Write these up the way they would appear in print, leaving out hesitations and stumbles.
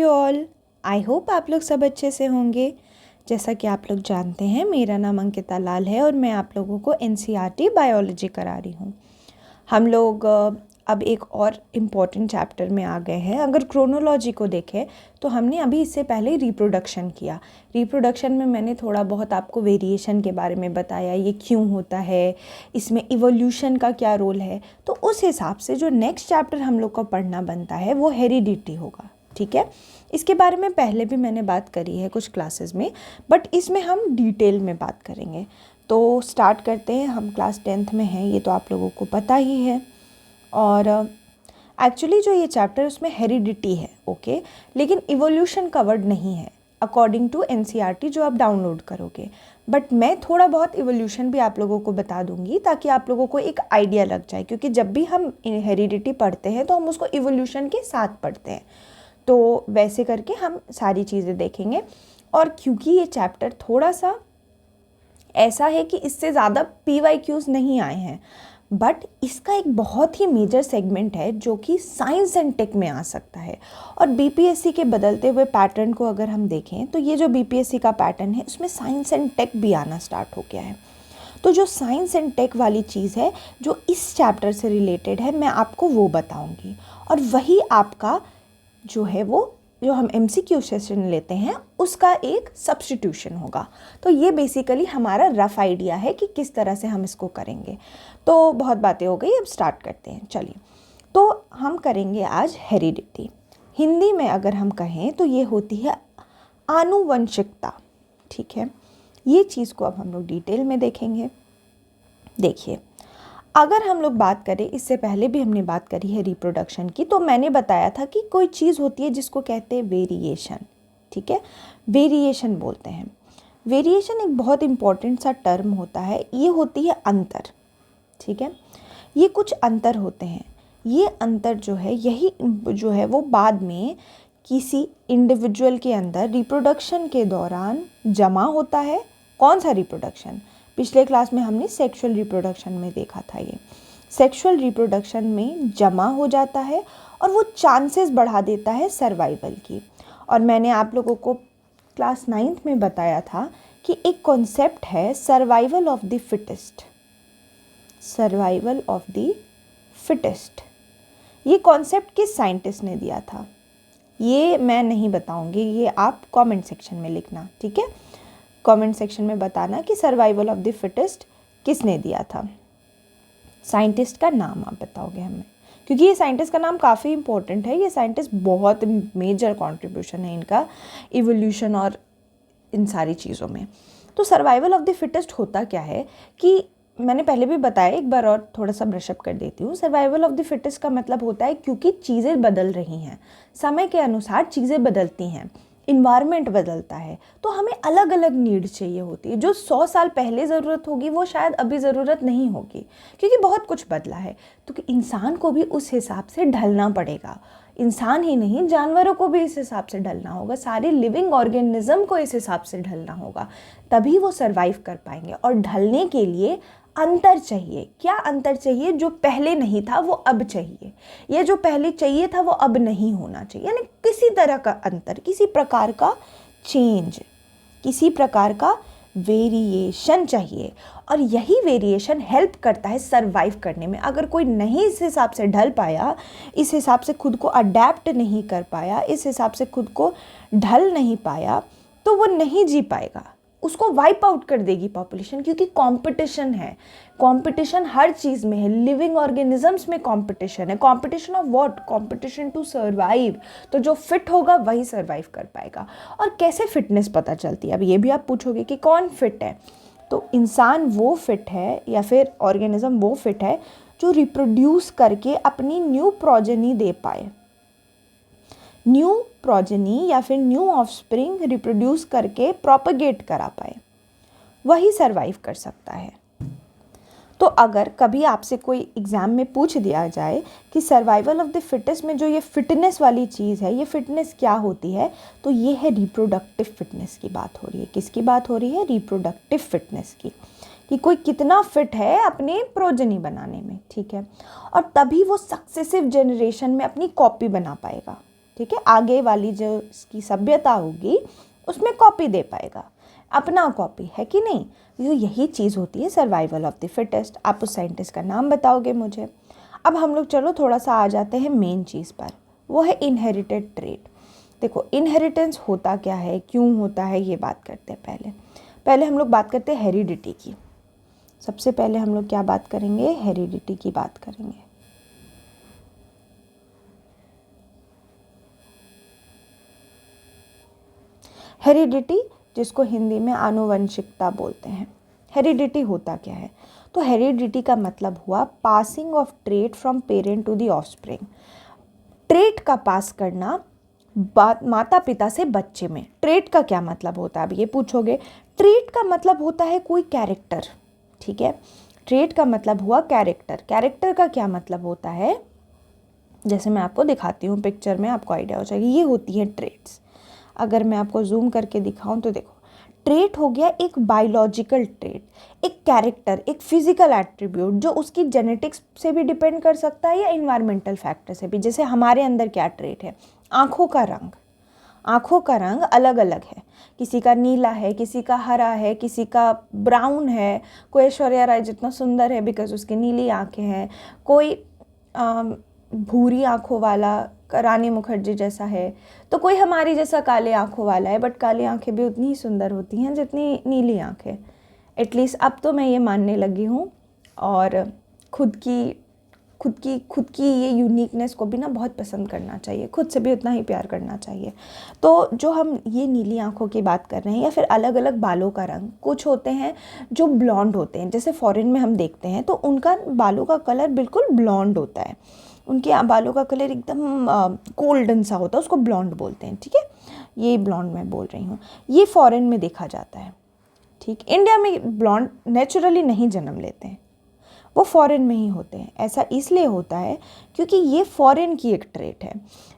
All, I hope आप लोग सब अच्छे से होंगे। जैसा कि आप लोग जानते हैं, मेरा नाम अंकिता लाल है और मैं आप लोगों को एनसीईआरटी बायोलॉजी करा रही हूँ। हम लोग अब एक और इम्पॉर्टेंट चैप्टर में आ गए हैं। अगर क्रोनोलॉजी को देखें तो हमने अभी इससे पहले रिप्रोडक्शन किया। रिप्रोडक्शन में मैंने थोड़ा बहुत आपको वेरिएशन के बारे में बताया, ये क्यों होता है, इसमें इवोल्यूशन का क्या रोल है। तो उस हिसाब से जो नेक्स्ट चैप्टर हम लोग को पढ़ना बनता है वो हेरिडिटी होगा। ठीक है, इसके बारे में पहले भी मैंने बात करी है कुछ क्लासेस में, बट इसमें हम डिटेल में बात करेंगे। तो स्टार्ट करते हैं। हम क्लास 10th में हैं, ये तो आप लोगों को पता ही है। और एक्चुअली जो ये चैप्टर उसमें हेरिडिटी है, ओके, लेकिन इवोल्यूशन कवर्ड नहीं है अकॉर्डिंग टू एनसीईआरटी जो आप डाउनलोड करोगे। बट मैं थोड़ा बहुत इवोल्यूशन भी आप लोगों को बता दूंगी ताकि आप लोगों को एक आइडिया लग जाए, क्योंकि जब भी हम हेरिडिटी पढ़ते हैं तो हम उसको इवोल्यूशन के साथ पढ़ते हैं। तो वैसे करके हम सारी चीज़ें देखेंगे। और क्योंकि ये चैप्टर थोड़ा सा ऐसा है कि इससे ज़्यादा PYQs नहीं आए हैं, बट इसका एक बहुत ही मेजर सेगमेंट है जो कि साइंस एंड टेक में आ सकता है। और BPSC के बदलते हुए पैटर्न को अगर हम देखें तो ये जो BPSC का पैटर्न है उसमें साइंस एंड टेक भी आना स्टार्ट हो गया है। तो जो साइंस एंड टेक वाली चीज़ है जो इस चैप्टर से रिलेटेड है, मैं आपको वो बताऊंगी। और वही आपका जो है वो जो हम MCQ सेशन लेते हैं उसका एक सब्स्टिट्यूशन होगा। तो ये बेसिकली हमारा रफ आइडिया है कि किस तरह से हम इसको करेंगे। तो बहुत बातें हो गई, अब स्टार्ट करते हैं। चलिए, तो हम करेंगे आज हेरिडिटी। हिंदी में अगर हम कहें तो ये होती है आनुवंशिकता। ठीक है, ये चीज़ को अब हम लोग डिटेल में देखेंगे। देखिए, अगर हम लोग बात करें, इससे पहले भी हमने बात करी है रिप्रोडक्शन की, तो मैंने बताया था कि कोई चीज़ होती है जिसको कहते हैं वेरिएशन। ठीक है, वेरिएशन बोलते हैं। वेरिएशन एक बहुत इम्पॉर्टेंट सा टर्म होता है, ये होती है अंतर। ठीक है, ये कुछ अंतर होते हैं। ये अंतर जो है, यही जो है वो बाद में किसी इंडिविजुअल के अंदर रिप्रोडक्शन के दौरान जमा होता है। कौन सा रिप्रोडक्शन? पिछले क्लास में हमने सेक्सुअल रिप्रोडक्शन में देखा था। ये सेक्सुअल रिप्रोडक्शन में जमा हो जाता है और वो चांसेस बढ़ा देता है सर्वाइवल की। और मैंने आप लोगों को क्लास 9th में बताया था कि एक कॉन्सेप्ट है survival of the fittest. Survival of the fittest, ये कॉन्सेप्ट किस साइंटिस्ट ने दिया था ये मैं नहीं बताऊंगी, ये आप कमेंट सेक्शन में लिखना। ठीक है, कमेंट सेक्शन में बताना कि सर्वाइवल ऑफ द फिटेस्ट किसने दिया था। साइंटिस्ट का नाम आप बताओगे हमें, क्योंकि ये साइंटिस्ट का नाम काफ़ी इंपॉर्टेंट है। ये साइंटिस्ट बहुत मेजर कंट्रीब्यूशन है इनका इवोल्यूशन और इन सारी चीज़ों में। तो सर्वाइवल ऑफ द फिटेस्ट होता क्या है कि मैंने पहले भी बताया, एक बार और थोड़ा सा ब्रशअप कर देती हूँ। सर्वाइवल ऑफ द फिटेस्ट का मतलब होता है क्योंकि चीज़ें बदल रही हैं, समय के अनुसार चीज़ें बदलती हैं, इन्वायरमेंट बदलता है, तो हमें अलग अलग नीड चाहिए होती है। जो 100 साल पहले ज़रूरत होगी वो शायद अभी ज़रूरत नहीं होगी, क्योंकि बहुत कुछ बदला है। तो कि इंसान को भी उस हिसाब से ढलना पड़ेगा। इंसान ही नहीं, जानवरों को भी इस हिसाब से ढलना होगा, सारे लिविंग ऑर्गेनिज्म को इस हिसाब से ढलना होगा, तभी वो सर्वाइव कर पाएंगे। और ढलने के लिए अंतर चाहिए। क्या अंतर चाहिए? जो पहले नहीं था वो अब चाहिए, या जो पहले चाहिए था वो अब नहीं होना चाहिए। यानी किसी तरह का अंतर, किसी प्रकार का चेंज, किसी प्रकार का वेरिएशन चाहिए। और यही वेरिएशन हेल्प करता है सरवाइव करने में। अगर कोई नहीं इस हिसाब से ढल पाया, इस हिसाब से खुद को अडेप्ट नहीं कर पाया, इस हिसाब से खुद को ढल नहीं पाया, तो वो नहीं जी पाएगा। उसको वाइप आउट कर देगी पॉपुलेशन, क्योंकि कंपटीशन है। कंपटीशन हर चीज़ में है, लिविंग ऑर्गेनिजम्स में कंपटीशन है। Competition of what? Competition to survive. तो जो फिट होगा वही सर्वाइव कर पाएगा। और कैसे फिटनेस पता चलती है? अब ये भी आप पूछोगे कि कौन फिट है। तो इंसान वो फिट है, या फिर ऑर्गेनिज्म वो फिट है जो रिप्रोड्यूस करके अपनी न्यू प्रोजेनी दे पाए। न्यू प्रोजेनी या फिर न्यू ऑफस्प्रिंग रिप्रोड्यूस करके प्रोपगेट करा पाए, वही सरवाइव कर सकता है। तो अगर कभी आपसे कोई एग्ज़ाम में पूछ दिया जाए कि सर्वाइवल ऑफ द फिटेस्ट में जो ये फिटनेस वाली चीज़ है, ये फिटनेस क्या होती है, तो ये है रिप्रोडक्टिव फिटनेस की बात हो रही है। किसकी बात हो रही है? रिप्रोडक्टिव फिटनेस की, कि कोई कितना फिट है अपने प्रोजेनी बनाने में। ठीक है, और तभी वो सक्सेसिव जनरेशन में अपनी कॉपी बना पाएगा। ठीक है, आगे वाली जो इसकी सभ्यता होगी उसमें कॉपी दे पाएगा, अपना कॉपी, है कि नहीं। तो यही चीज़ होती है सर्वाइवल ऑफ द फिटेस्ट। आप उस साइंटिस्ट का नाम बताओगे मुझे। अब हम लोग चलो थोड़ा सा आ जाते हैं मेन चीज़ पर, वो है इनहेरिटेड ट्रेट। देखो इनहेरिटेंस होता क्या है, क्यों होता है, ये बात करते हैं। पहले हम लोग बात करते हैं हेरिडिटी की। सबसे पहले हम लोग क्या बात करेंगे, हेरिडिटी की बात करेंगे। हेरिडिटी, जिसको हिंदी में आनुवंशिकता बोलते हैं। हेरिडिटी होता क्या है, तो हेरिडिटी का मतलब हुआ passing of trait from parent to the offspring. Trait का पास करना माता पिता से बच्चे में। ट्रेट का क्या मतलब होता है, अब ये पूछोगे। ट्रेट का मतलब होता है कोई कैरेक्टर, ठीक है। ट्रेट का मतलब हुआ कैरेक्टर। कैरेक्टर का क्या मतलब होता है, जैसे मैं आपको दिखाती हूँ पिक्चर में, आपको आइडिया हो जाएगी। ये होती है ट्रेट्स। अगर मैं आपको जूम करके दिखाऊं तो देखो, ट्रेट हो गया एक बायोलॉजिकल ट्रेट, एक कैरेक्टर, एक फिजिकल एट्रीब्यूट जो उसकी जेनेटिक्स से भी डिपेंड कर सकता है या इन्वायरमेंटल फैक्टर से भी। जैसे हमारे अंदर क्या ट्रेट है, आँखों का रंग। आँखों का रंग अलग अलग है, किसी का नीला है, किसी का हरा है, किसी का ब्राउन है। कोई ऐश्वर्या राय जितना सुंदर है बिकॉज उसकी नीली आँखें हैं, कोई भूरी आँखों वाला रानी मुखर्जी जैसा है, तो कोई हमारी जैसा काले आँखों वाला है, बट काली आँखें भी उतनी ही सुंदर होती हैं जितनी नीली आँखें। एटलीस्ट अब तो मैं ये मानने लगी हूँ, और खुद की ये यूनिकनेस को भी ना बहुत पसंद करना चाहिए, खुद से भी उतना ही प्यार करना चाहिए। तो जो हम ये नीली आँखों की बात कर रहे हैं, या फिर अलग अलग बालों का रंग, कुछ होते हैं जो ब्लॉन्ड होते हैं, जैसे फॉरेन में हम देखते हैं तो उनका बालों का कलर बिल्कुल ब्लॉन्ड होता है, उनके बालों का कलर एकदम गोल्डन सा होता है, उसको ब्लॉन्ड बोलते हैं, ठीक है। ये ब्लॉन्ड मैं बोल रही हूँ, ये फॉरेन में देखा जाता है, ठीक। इंडिया में ब्लॉन्ड नेचुरली नहीं जन्म लेते हैं, वो फॉरेन में ही होते हैं। ऐसा इसलिए होता है क्योंकि ये फॉरेन की एक ट्रेट है।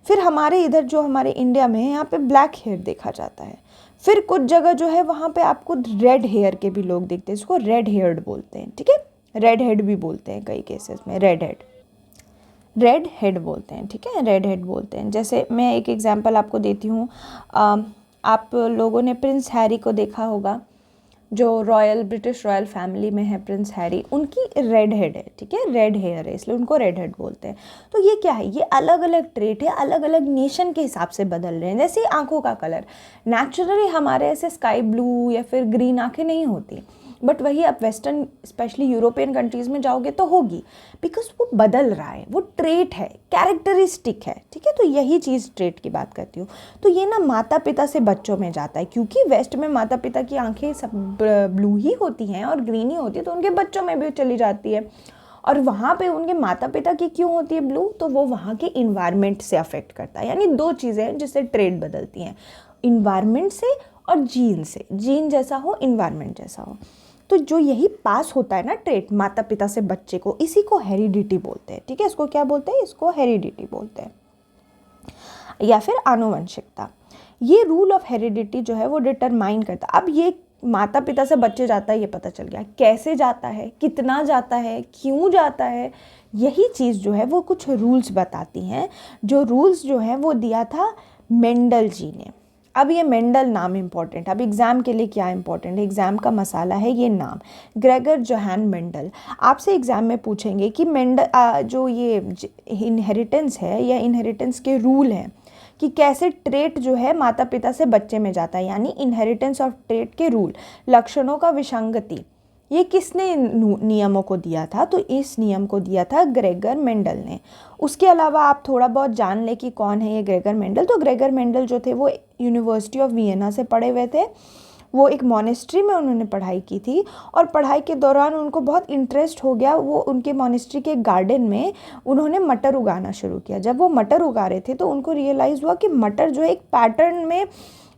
फिर हमारे इधर जो हमारे इंडिया में है, यहाँ पे ब्लैक हेयर देखा जाता है। फिर कुछ जगह जो है वहाँ पे आपको रेड हेयर के भी लोग दिखते हैं, इसको रेड हेयर्ड बोलते हैं, ठीक है। रेड हेड भी बोलते हैं कई केसेस में, रेड हेड बोलते हैं, ठीक है, रेड हेड बोलते हैं। जैसे मैं एक एग्जांपल आपको देती हूँ, आप लोगों ने प्रिंस हैरी को देखा होगा, जो ब्रिटिश रॉयल फैमिली में है प्रिंस हैरी, उनकी रेड हेड है, ठीक है, रेड हेयर है, इसलिए उनको रेड हेड बोलते हैं। तो ये क्या है, ये अलग अलग ट्रेट है, अलग अलग नेशन के हिसाब से बदल रहे हैं। जैसे आंखों का कलर, नेचुरली हमारे ऐसे स्काई ब्लू या फिर ग्रीन आंखें नहीं होती, बट वही आप वेस्टर्न स्पेशली यूरोपियन कंट्रीज़ में जाओगे तो होगी, बिकॉज वो बदल रहा है, वो ट्रेट है, कैरेक्टरिस्टिक है, ठीक है। तो यही चीज़ ट्रेट की बात करती हूँ। तो ये ना माता पिता से बच्चों में जाता है, क्योंकि वेस्ट में माता पिता की आंखें सब ब्लू ही होती हैं और ग्रीन ही होती है, तो उनके बच्चों में भी चली जाती है। और वहाँ पे उनके माता पिता की क्यों होती है ब्लू, तो वो वहाँ के इन्वायरमेंट से अफेक्ट करता है। यानी दो चीज़ें हैं जिससे ट्रेट बदलती हैं, इन्वायरमेंट से और जीन से। जीन जैसा हो, इन्वायरमेंट जैसा हो। तो जो यही पास होता है ना ट्रेट माता पिता से बच्चे को, इसी को हेरिडिटी बोलते हैं, ठीक है। इसको क्या बोलते हैं, इसको हेरिडिटी बोलते हैं, या फिर आनुवंशिकता। ये रूल ऑफ हेरिडिटी जो है वो डिटरमाइन करता है। अब ये माता पिता से बच्चे जाता है, ये पता चल गया, कैसे जाता है, कितना जाता है, क्यों जाता है, यही चीज़ जो है वो कुछ रूल्स बताती हैं। जो रूल्स जो है वो दिया था मेंडल जी ने। अब ये मेंडल नाम इम्पॉर्टेंट है। अब एग्ज़ाम के लिए क्या इम्पॉर्टेंट है, एग्ज़ाम का मसाला है ये नाम, ग्रेगर जोहान मेंडल। आपसे एग्ज़ाम में पूछेंगे कि मेंडल जो ये इनहेरिटेंस है या इनहेरिटेंस के रूल हैं कि कैसे ट्रेट जो है माता पिता से बच्चे में जाता है, यानी इनहेरिटेंस ऑफ ट्रेट के रूल, लक्षणों का विसंगति, ये किसने नियमों को दिया था, तो इस नियम को दिया था ग्रेगर मेंडल ने। उसके अलावा आप थोड़ा बहुत जान लें कि कौन है ये ग्रेगर मेंडल। तो ग्रेगर मेंडल जो थे वो यूनिवर्सिटी ऑफ वियना से पढ़े हुए थे, वो एक मॉनेस्ट्री में उन्होंने पढ़ाई की थी, और पढ़ाई के दौरान उनको बहुत इंटरेस्ट हो गया, वो उनके मॉनेस्ट्री के गार्डन में उन्होंने मटर उगाना शुरू किया। जब वो मटर उगा रहे थे तो उनको रियलाइज़ हुआ कि मटर जो है एक पैटर्न में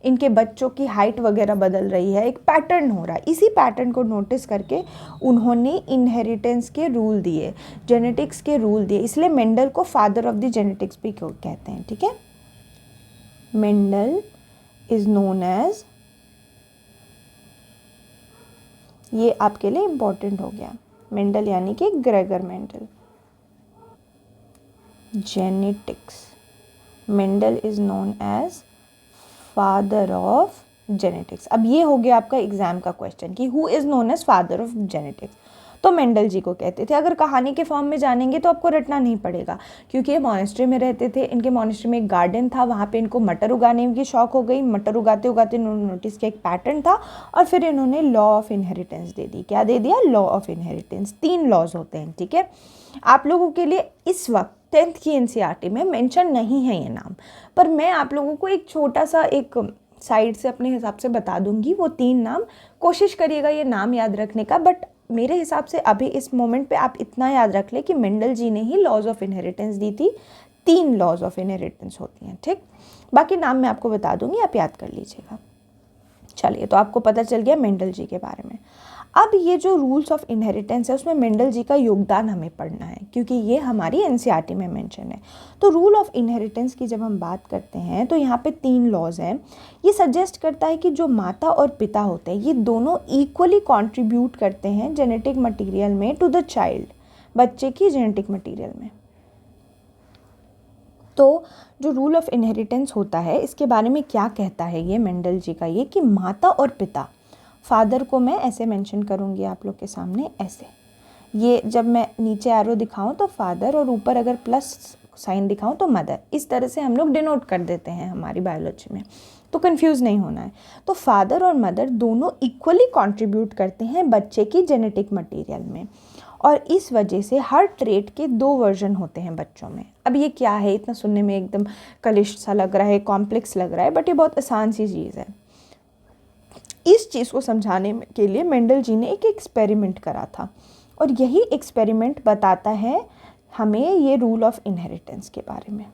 इनके बच्चों की हाइट वगैरह बदल रही है, एक पैटर्न हो रहा है। इसी पैटर्न को नोटिस करके उन्होंने इनहेरिटेंस के रूल दिए, जेनेटिक्स के रूल दिए, इसलिए मेंडल को फादर ऑफ द जेनेटिक्स भी कहते हैं, ठीक है। मेंडल इज नोन एज, ये आपके लिए इम्पोर्टेंट हो गया, मेंडल यानी कि Gregor Mendel, genetics Mendel is known as father of genetics. अब ये हो गया आपका एग्जाम का क्वेश्चन कि who is known as father of genetics. तो मेंडल जी को कहते थे। अगर कहानी के फॉर्म में जानेंगे तो आपको रटना नहीं पड़ेगा, क्योंकि ये मॉनेस्ट्री में रहते थे। इनके मॉनेस्ट्री में एक गार्डन था, वहाँ पे इनको मटर उगाने की शौक हो गई। मटर उगाते उगाते इन्होंने नोटिस किया एक पैटर्न था, और फिर इन्होंने लॉ ऑफ इनहेरिटेंस दे दी। क्या दे दिया? Law of inheritance. 3 लॉज होते हैं, ठीक है। आप लोगों के लिए इस वक्त 10th की एनसीईआरटी में मेंशन नहीं है ये नाम, पर मैं आप लोगों को एक छोटा सा एक साइड से अपने हिसाब से बता दूंगी वो 3 नाम। कोशिश करिएगा ये नाम याद रखने का, बट मेरे हिसाब से अभी इस मोमेंट पे आप इतना याद रख ले कि मेंडल जी ने ही लॉज ऑफ इनहेरिटेंस दी थी। 3 लॉज ऑफ इनहेरिटेंस होती हैं, ठीक। बाकी नाम मैं आपको बता दूंगी, आप याद कर लीजिएगा। चलिए, तो आपको पता चल गया मेंडल जी के बारे में। अब ये जो रूल्स ऑफ इनहेरिटेंस है उसमें मेंडल जी का योगदान हमें पढ़ना है, क्योंकि ये हमारी एनसीईआरटी में मेंशन है। तो रूल ऑफ इनहेरिटेंस की जब हम बात करते हैं तो यहाँ पे 3 लॉज हैं। ये सजेस्ट करता है कि जो माता और पिता होते हैं ये दोनों इक्वली कंट्रीब्यूट करते हैं जेनेटिक मटेरियल में टू द चाइल्ड, बच्चे की जेनेटिक मटेरियल में। तो जो रूल ऑफ इनहेरिटेंस होता है इसके बारे में क्या कहता है ये मेंडल जी का, ये कि माता और पिता, फादर को मैं ऐसे मेंशन करूँगी आप लोग के सामने, ऐसे। ये जब मैं नीचे एरो दिखाऊं तो फादर, और ऊपर अगर प्लस साइन दिखाऊं तो मदर। इस तरह से हम लोग डिनोट कर देते हैं हमारी बायोलॉजी में, तो कंफ्यूज नहीं होना है। तो फादर और मदर दोनों इक्वली कंट्रीब्यूट करते हैं बच्चे की जेनेटिक मटेरियल में, और इस वजह से हर ट्रेट के 2 वर्जन होते हैं बच्चों में। अब ये क्या है, इतना सुनने में एकदम कलिष्ठ सा लग रहा है, कॉम्प्लेक्स लग रहा है, बट ये बहुत आसान सी चीज़ है। इस चीज़ को समझाने के लिए मेंडल जी ने एक एक्सपेरिमेंट करा था, और यही एक्सपेरिमेंट बताता है हमें ये रूल ऑफ इनहेरिटेंस के बारे में।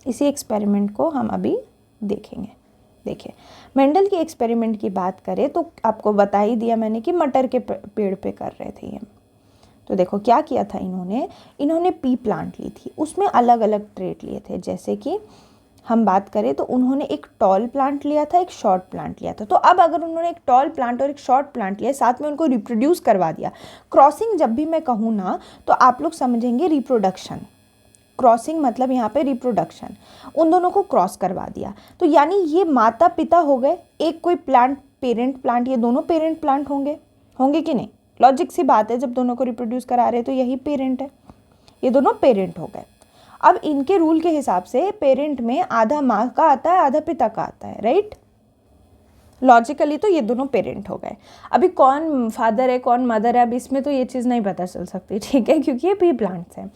इसी एक्सपेरिमेंट को हम अभी देखेंगे। देखिए, मेंडल के एक्सपेरिमेंट की बात करें तो आपको बता ही दिया मैंने कि मटर के पेड़ पे कर रहे थे ये। तो देखो क्या किया था इन्होंने पी प्लांट ली थी, उसमें अलग अलग ट्रेट लिए थे। जैसे कि हम बात करें तो उन्होंने एक टॉल प्लांट लिया था, एक शॉर्ट प्लांट लिया था। तो अब अगर उन्होंने एक टॉल प्लांट और एक शॉर्ट प्लांट लिया, साथ में उनको रिप्रोड्यूस करवा दिया। क्रॉसिंग जब भी मैं कहूँ ना तो आप लोग समझेंगे रिप्रोडक्शन। क्रॉसिंग मतलब यहाँ पे रिप्रोडक्शन, उन दोनों को क्रॉस करवा दिया। तो यानी ये माता पिता हो गए, एक कोई प्लांट पेरेंट प्लांट, ये दोनों पेरेंट प्लांट होंगे कि नहीं? लॉजिक सी बात है, जब दोनों को रिप्रोड्यूस करा रहे हैं तो यही पेरेंट है, ये दोनों पेरेंट हो गए। अब इनके रूल के हिसाब से पेरेंट में आधा माँ का आता है, आधा पिता का आता है, राइट? लॉजिकली तो ये दोनों पेरेंट हो गए। अभी कौन फादर है कौन मदर है, अब इसमें तो ये चीज़ नहीं पता चल सकती, ठीक है, क्योंकि ये पी प्लांट्स हैं।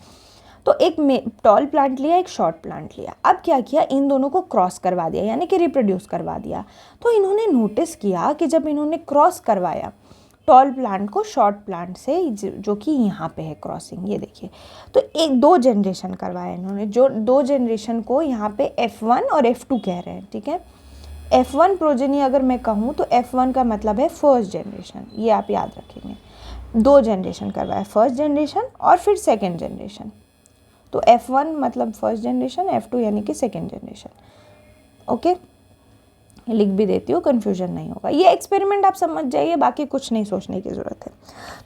तो एक टॉल प्लांट लिया, एक शॉर्ट प्लांट लिया। अब क्या किया, इन दोनों को क्रॉस करवा दिया, यानी कि रिप्रोड्यूस करवा दिया। तो इन्होंने नोटिस किया कि जब इन्होंने क्रॉस करवाया टॉल प्लांट को शॉर्ट प्लांट से, जो कि यहाँ पे है क्रॉसिंग, ये देखिए, तो 2 जनरेशन करवाया इन्होंने। जो 2 जनरेशन को यहाँ पे F1 और F2 कह रहे हैं, ठीक है। F1 प्रोजेनी अगर मैं कहूँ तो F1 का मतलब है फर्स्ट जनरेशन, ये आप याद रखेंगे। 2 जनरेशन करवाया, फर्स्ट जनरेशन और फिर सेकेंड जनरेशन। तो F1 मतलब फर्स्ट जनरेशन, F2 यानी कि सेकेंड जनरेशन। ओके, लिख भी देती हूँ, कन्फ्यूजन नहीं होगा। ये एक्सपेरिमेंट आप समझ जाइए, बाकी कुछ नहीं सोचने की ज़रूरत है।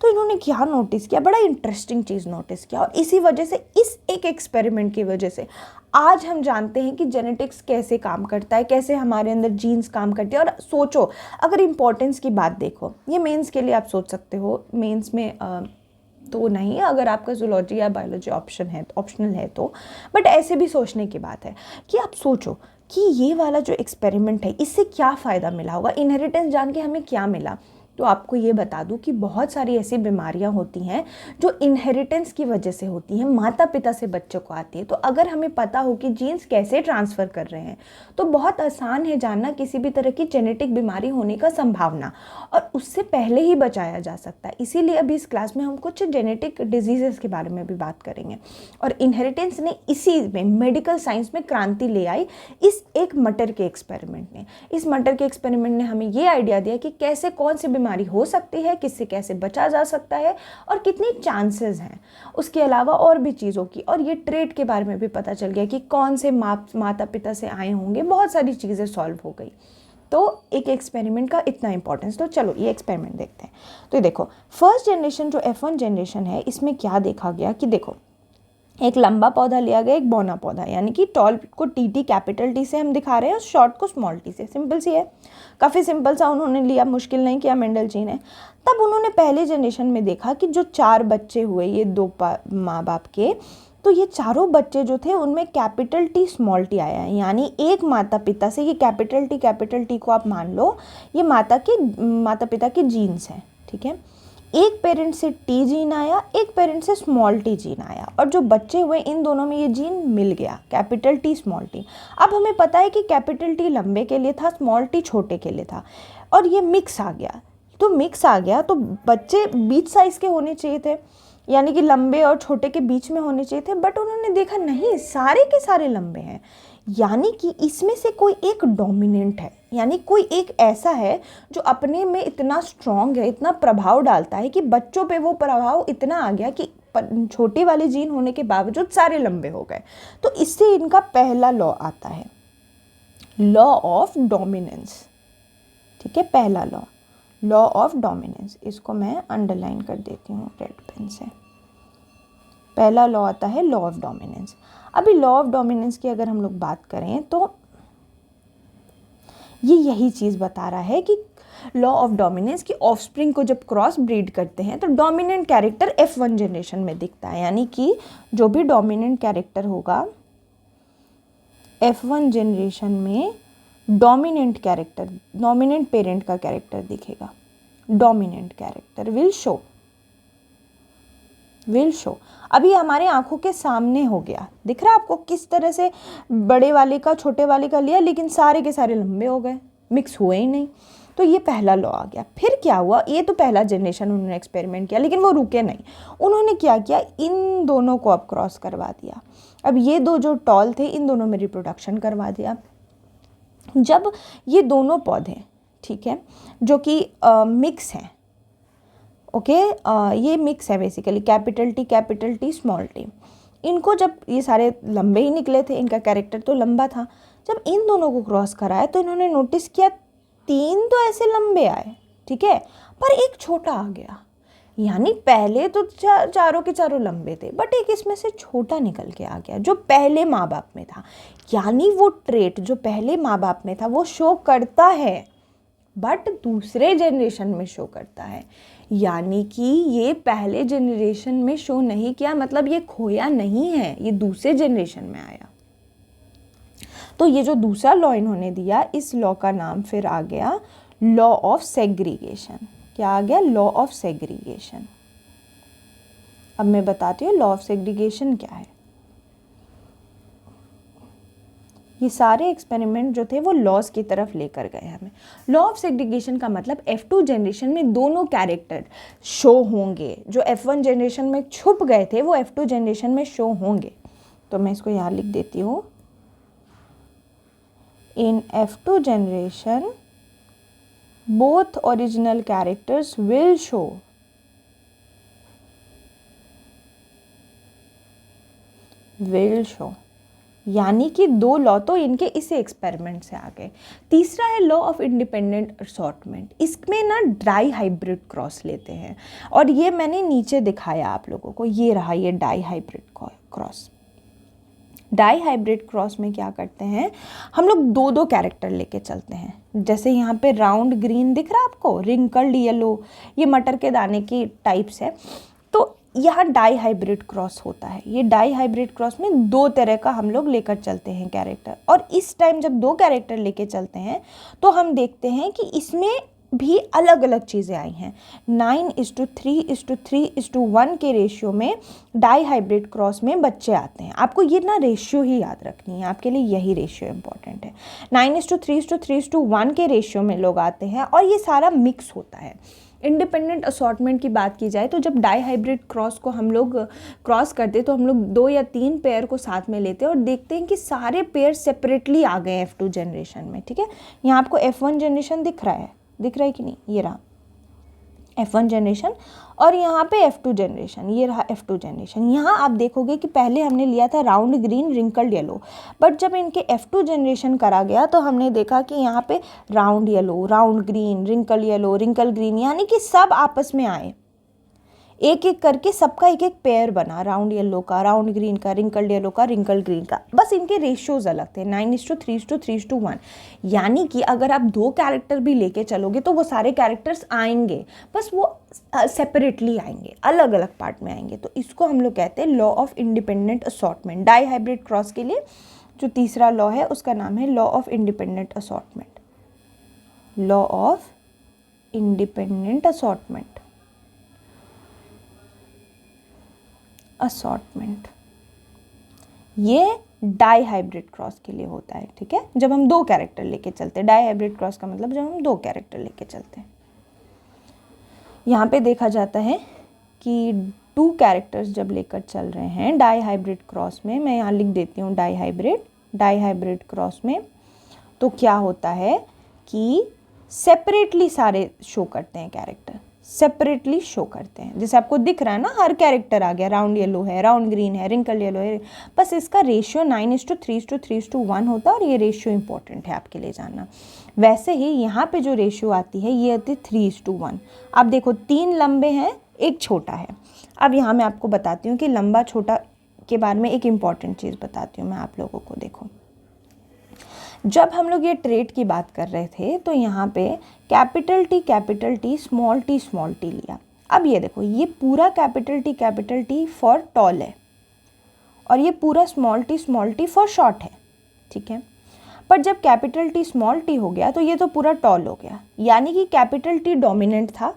तो इन्होंने क्या नोटिस किया, बड़ा इंटरेस्टिंग चीज़ नोटिस किया, और इसी वजह से, इस एक एक्सपेरिमेंट की वजह से आज हम जानते हैं कि जेनेटिक्स कैसे काम करता है, कैसे हमारे अंदर जीन्स काम करते हैं। और सोचो, अगर इम्पोर्टेंस की बात देखो, ये मेंस के लिए आप सोच सकते हो, मेंस में तो नहीं, अगर आपका जूलॉजी या बायोलॉजी ऑप्शनल है तो, बट ऐसे भी सोचने की बात है कि आप सोचो कि ये वाला जो एक्सपेरिमेंट है इससे क्या फ़ायदा मिला होगा, इनहेरिटेंस जान के हमें क्या मिला। तो आपको ये बता दूं कि बहुत सारी ऐसी बीमारियां होती हैं जो इनहेरिटेंस की वजह से होती हैं, माता पिता से बच्चों को आती है। तो अगर हमें पता हो कि जीन्स कैसे ट्रांसफ़र कर रहे हैं तो बहुत आसान है जानना किसी भी तरह की जेनेटिक बीमारी होने का संभावना, और उससे पहले ही बचाया जा सकता है। इसीलिए अभी इस क्लास में हम कुछ जेनेटिक डिजीज़ेस के बारे में भी बात करेंगे। और इनहेरिटेंस ने इसी में, मेडिकल साइंस में क्रांति ले आई, इस एक मटर के एक्सपेरिमेंट ने। इस मटर के एक्सपेरिमेंट ने हमें ये आइडिया दिया कि कैसे कौन सी बीमारी हो सकती है, किससे कैसे बचा जा सकता है, और कितने चांसेस हैं। उसके अलावा और भी चीज़ों की, और ये ट्रेट के बारे में भी पता चल गया कि कौन से माता पिता से आए होंगे, बहुत सारी चीज़ें सॉल्व हो गई। तो एक एक्सपेरिमेंट का इतना इंपॉर्टेंस। तो चलो ये एक्सपेरिमेंट देखते हैं। तो देखो, फर्स्ट जनरेशन जो F1 जनरेशन है, इसमें क्या देखा गया कि देखो, एक लंबा पौधा लिया गया, एक बौना पौधा, यानी कि टॉल को टी कैपिटल टी से हम दिखा रहे हैं और शॉर्ट को स्मॉल टी से। सिंपल सी है, काफ़ी सिंपल सा उन्होंने लिया, मुश्किल नहीं किया मेंडल जी ने। तब उन्होंने पहले जनरेशन में देखा कि जो 4 बच्चे हुए ये 2 माँ बाप के, तो ये चारों बच्चे जो थे उनमें कैपिटल टी स्मॉल टी आया है, यानी एक माता पिता से, ये कैपिटल टी को आप मान लो ये माता पिता के जीन्स हैं, ठीक है। एक पेरेंट से टी जीन आया, एक पेरेंट से स्मॉल टी जीन आया, और जो बच्चे हुए इन दोनों में ये जीन मिल गया, कैपिटल टी स्मॉल टी। अब हमें पता है कि कैपिटल टी लंबे के लिए था, स्मॉल टी छोटे के लिए था, और ये मिक्स आ गया। तो बच्चे बीच साइज के होने चाहिए थे, यानी कि लंबे और छोटे के बीच में होने चाहिए थे, बट उन्होंने देखा नहीं, सारे के सारे लंबे हैं, यानी कि इसमें से कोई एक डोमिनेंट है, यानी कोई एक ऐसा है जो अपने में इतना स्ट्रॉन्ग है, इतना प्रभाव डालता है कि बच्चों पे वो प्रभाव इतना आ गया कि छोटे वाले जीन होने के बावजूद सारे लंबे हो गए। तो इससे इनका पहला लॉ आता है, लॉ ऑफ डोमिनेंस, ठीक है। पहला लॉ ऑफ डोमिनेंस, इसको मैं अंडरलाइन कर देती हूँ रेड पेन से। पहला लॉ आता है लॉ ऑफ डोमिनेंस। अभी लॉ ऑफ डोमिनेंस की अगर हम लोग बात करें तो ये यही चीज़ बता रहा है कि लॉ ऑफ डोमिनेंस की ऑफस्प्रिंग को जब क्रॉस ब्रीड करते हैं तो डोमिनेंट कैरेक्टर F1 जनरेशन में दिखता है, यानी कि जो भी डोमिनेंट कैरेक्टर होगा F1 जनरेशन में डोमिनेंट पेरेंट का कैरेक्टर दिखेगा, डोमिनेंट कैरेक्टर विल शो। अभी हमारे आंखों के सामने हो गया, दिख रहा है आपको किस तरह से बड़े वाले का छोटे वाले का लिया, लेकिन सारे के सारे लंबे हो गए, मिक्स हुए ही नहीं। तो ये पहला लॉ आ गया। फिर क्या हुआ, ये तो पहला जनरेशन उन्होंने एक्सपेरिमेंट किया, लेकिन वो रुके नहीं। उन्होंने क्या किया, इन दोनों को अब क्रॉस करवा दिया। अब ये दो जो टॉल थे इन दोनों में रिप्रोडक्शन करवा दिया। जब ये दोनों पौधे, ठीक है, जो कि मिक्स हैं, ओके, ये मिक्स है basically, capital T small T, इनको जब ये सारे लंबे ही निकले थे, इनका कैरेक्टर तो लंबा था, जब इन दोनों को क्रॉस कराया तो इन्होंने नोटिस किया 3 तो ऐसे लंबे आए, ठीक है, पर एक छोटा आ गया। यानी पहले तो चारों के चारों लंबे थे, बट एक इसमें से छोटा निकल के आ गया जो पहले माँ बाप में था। यानी वो ट्रेट जो पहले माँ बाप में था वो शो करता है, बट दूसरे जनरेशन में शो करता है। यानी कि ये पहले जनरेशन में शो नहीं किया, मतलब ये खोया नहीं है, ये दूसरे जनरेशन में आया। तो ये जो दूसरा लॉ इन्होंने दिया, इस लॉ का नाम फिर आ गया लॉ ऑफ सेग्रीगेशन। क्या आ गया, लॉ ऑफ सेग्रीगेशन। अब मैं बताती हूँ लॉ ऑफ सेग्रीगेशन क्या है। ये सारे एक्सपेरिमेंट जो थे वो लॉज की तरफ लेकर गए हमें। लॉ ऑफ सेग्रीगेशन का मतलब F2 जनरेशन में दोनों कैरेक्टर शो होंगे, जो F1 जनरेशन में छुप गए थे वो F2 जनरेशन में शो होंगे। तो मैं इसको यहाँ लिख देती हूँ, इन F2 generation both original characters will show यानी कि 2 लॉ तो इनके इसी एक्सपेरिमेंट से आ गए। तीसरा है लॉ ऑफ इंडिपेंडेंट असॉर्टमेंट। इसमें ना डाई हाइब्रिड क्रॉस लेते हैं, और ये मैंने नीचे दिखाया आप लोगों को, ये रहा ये dihybrid cross. Dihybrid cross में क्या करते हैं, हम लोग 2 कैरेक्टर लेके चलते हैं। जैसे यहाँ पे राउंड ग्रीन दिख रहा है आपको, रिंकल्ड येलो, ये मटर के दाने की टाइप्स है। तो यहाँ डाई हाइब्रिड क्रॉस होता है। ये डाई हाइब्रिड क्रॉस में 2 तरह का हम लोग लेकर चलते हैं कैरेक्टर, और इस टाइम जब 2 कैरेक्टर लेके चलते हैं तो हम देखते हैं कि इसमें भी अलग अलग चीज़ें आई हैं। 9:3:3:1 के रेशियो में डाई हाइब्रिड क्रॉस में बच्चे आते हैं। आपको ये ना रेशियो ही याद रखनी है, आपके लिए यही रेशियो इंपॉर्टेंट है। 9:3:3:1 के रेशियो में लोग आते हैं, और ये सारा मिक्स होता है। इंडिपेंडेंट असॉर्टमेंट की बात की जाए तो जब डाई हाइब्रिड क्रॉस को हम लोग क्रॉस करते तो हम लोग 2 या 3 पेयर को साथ में लेते हैं और देखते हैं कि सारे पेयर सेपरेटली आ गए F2 जनरेशन में, ठीक है। यहाँ आपको F1 जनरेशन दिख रहा है कि नहीं, ये रहा F1 जनरेशन, और यहाँ पे F2 जनरेशन, ये रहा F2 जनरेशन। यहाँ आप देखोगे कि पहले हमने लिया था round green wrinkled yellow, but जब इनके F2 जनरेशन करा गया तो हमने देखा कि यहाँ पे round yellow, round green, wrinkle yellow, wrinkle green, यानी कि सब आपस में आए। एक एक करके सबका एक एक पेयर बना, राउंड येलो का, राउंड ग्रीन का, रिंकल्ड येलो का, रिंकल्ड ग्रीन का, बस इनके रेशियोज अलग थे 9:3:3:1। यानी कि अगर आप 2 कैरेक्टर भी लेके चलोगे तो वो सारे कैरेक्टर्स आएंगे, बस वो सेपरेटली आएंगे, अलग अलग पार्ट में आएंगे। तो इसको हम लोग कहते हैं law of independent assortment. Dihybrid cross के लिए जो तीसरा लॉ है उसका नाम है law of independent assortment. Law of independent assortment. Assortment ये डाई हाइब्रिड क्रॉस के लिए होता है, ठीक है, जब हम 2 कैरेक्टर लेके चलते हैं। डाई हाइब्रिड क्रॉस का मतलब जब हम 2 कैरेक्टर लेके चलते हैं। यहाँ पे देखा जाता है कि 2 कैरेक्टर्स जब लेकर चल रहे हैं डाई हाइब्रिड क्रॉस में, मैं यहाँ लिख देती हूँ डाई हाइब्रिड क्रॉस में, तो क्या होता है कि सेपरेटली सारे शो करते हैं कैरेक्टर, सेपरेटली शो करते हैं। जैसे आपको दिख रहा है ना, हर कैरेक्टर आ गया, राउंड येलो है, राउंड ग्रीन है, रिंकल येलो है, बस इसका रेशियो 9:3:3:1 होता है और ये रेशियो इंपॉर्टेंट है आपके लिए जानना। वैसे ही यहाँ पे जो रेशियो आती है ये आती है 3:1। अब देखो 3 लंबे हैं, 1 छोटा है। अब यहाँ मैं आपको बताती हूँ कि लंबा छोटा के बारे में एक इम्पॉर्टेंट चीज़ बताती हूँ मैं आप लोगों को। देखो जब हम लोग ये ट्रेट की बात कर रहे थे तो यहाँ पे कैपिटल टी स्मॉल टी लिया। अब ये देखो ये पूरा कैपिटल टी फॉर टॉल है और ये पूरा स्मॉल टी फॉर शॉर्ट है, ठीक है। पर जब कैपिटल टी स्मॉल टी हो गया तो ये तो पूरा टॉल हो गया, यानी कि कैपिटल टी डोमिनेंट था,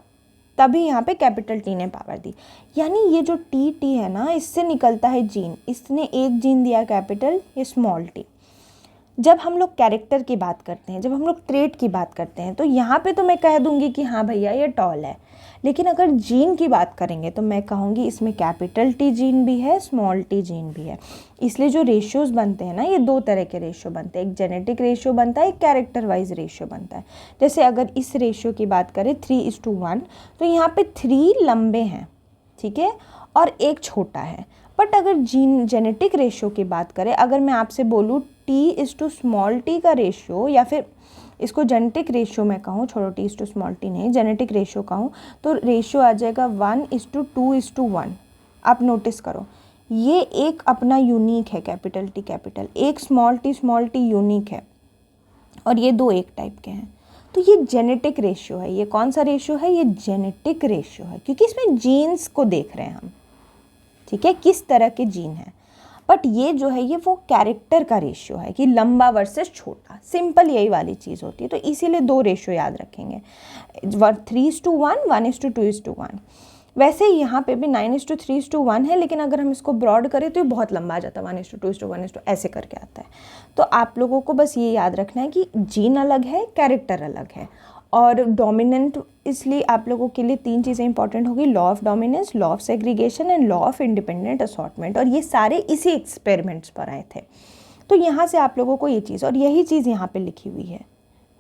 तभी यहाँ पे कैपिटल टी ने पावर दी। यानी ये जो टी है ना, इससे निकलता है जीन, इसने एक जीन दिया कैपिटल, ये स्मॉल टी। जब हम लोग कैरेक्टर की बात करते हैं, जब हम लोग ट्रेट की बात करते हैं, तो यहाँ पे तो मैं कह दूंगी कि हाँ भैया ये टॉल है, लेकिन अगर जीन की बात करेंगे तो मैं कहूँगी इसमें कैपिटल टी जीन भी है, स्मॉल टी जीन भी है। इसलिए जो रेशियोज बनते हैं ना, ये 2 तरह के रेशियो बनते हैं, एक जेनेटिक रेशियो बनता है, एक कैरेक्टर वाइज रेशियो बनता है। जैसे अगर इस रेशियो की बात करें 3:1, तो यहाँ पे 3 लंबे हैं, ठीक है, और 1 छोटा है। बट अगर जेनेटिक रेशियो की बात करें, अगर मैं आपसे बोलूँ T:स्मॉल टी का रेशियो, या फिर इसको जेनेटिक रेशियो मैं कहूँ, छोड़ो T:स्मॉल टी नहीं, जेनेटिक रेशियो कहूँ, तो रेशियो आ जाएगा 1:2:1। आप नोटिस करो ये एक अपना यूनिक है, कैपिटल टी, एक स्मॉल टी यूनिक है, और ये 2 एक टाइप के हैं। तो ये जेनेटिक रेशियो है। ये कौन सा रेशियो है? ये जेनेटिक रेशियो है, क्योंकि इसमें जीन्स को देख रहे हैं हम, ठीक है, किस तरह के जीन हैं। बट ये जो है ये वो कैरेक्टर का रेशियो है कि लंबा वर्सेस छोटा, सिंपल यही वाली चीज़ होती है। तो इसीलिए 2 रेशियो याद रखेंगे, 3:1, 1:2:1। वैसे यहाँ पे भी 9:3:1 है, लेकिन अगर हम इसको ब्रॉड करें तो ये बहुत लंबा आ जाता है, 1:2:1 ऐसे करके आता है। तो आप लोगों को बस ये याद रखना है कि जीन अलग है, कैरेक्टर अलग है। और डोमिनेंट, इसलिए आप लोगों के लिए 3 चीज़ें इंपॉर्टेंट होगी, law of dominance, law of segregation and law of independent assortment. और ये सारे इसी एक्सपेरिमेंट्स पर आए थे। तो यहाँ से आप लोगों को ये चीज़, और यही चीज़ यहाँ पे लिखी हुई है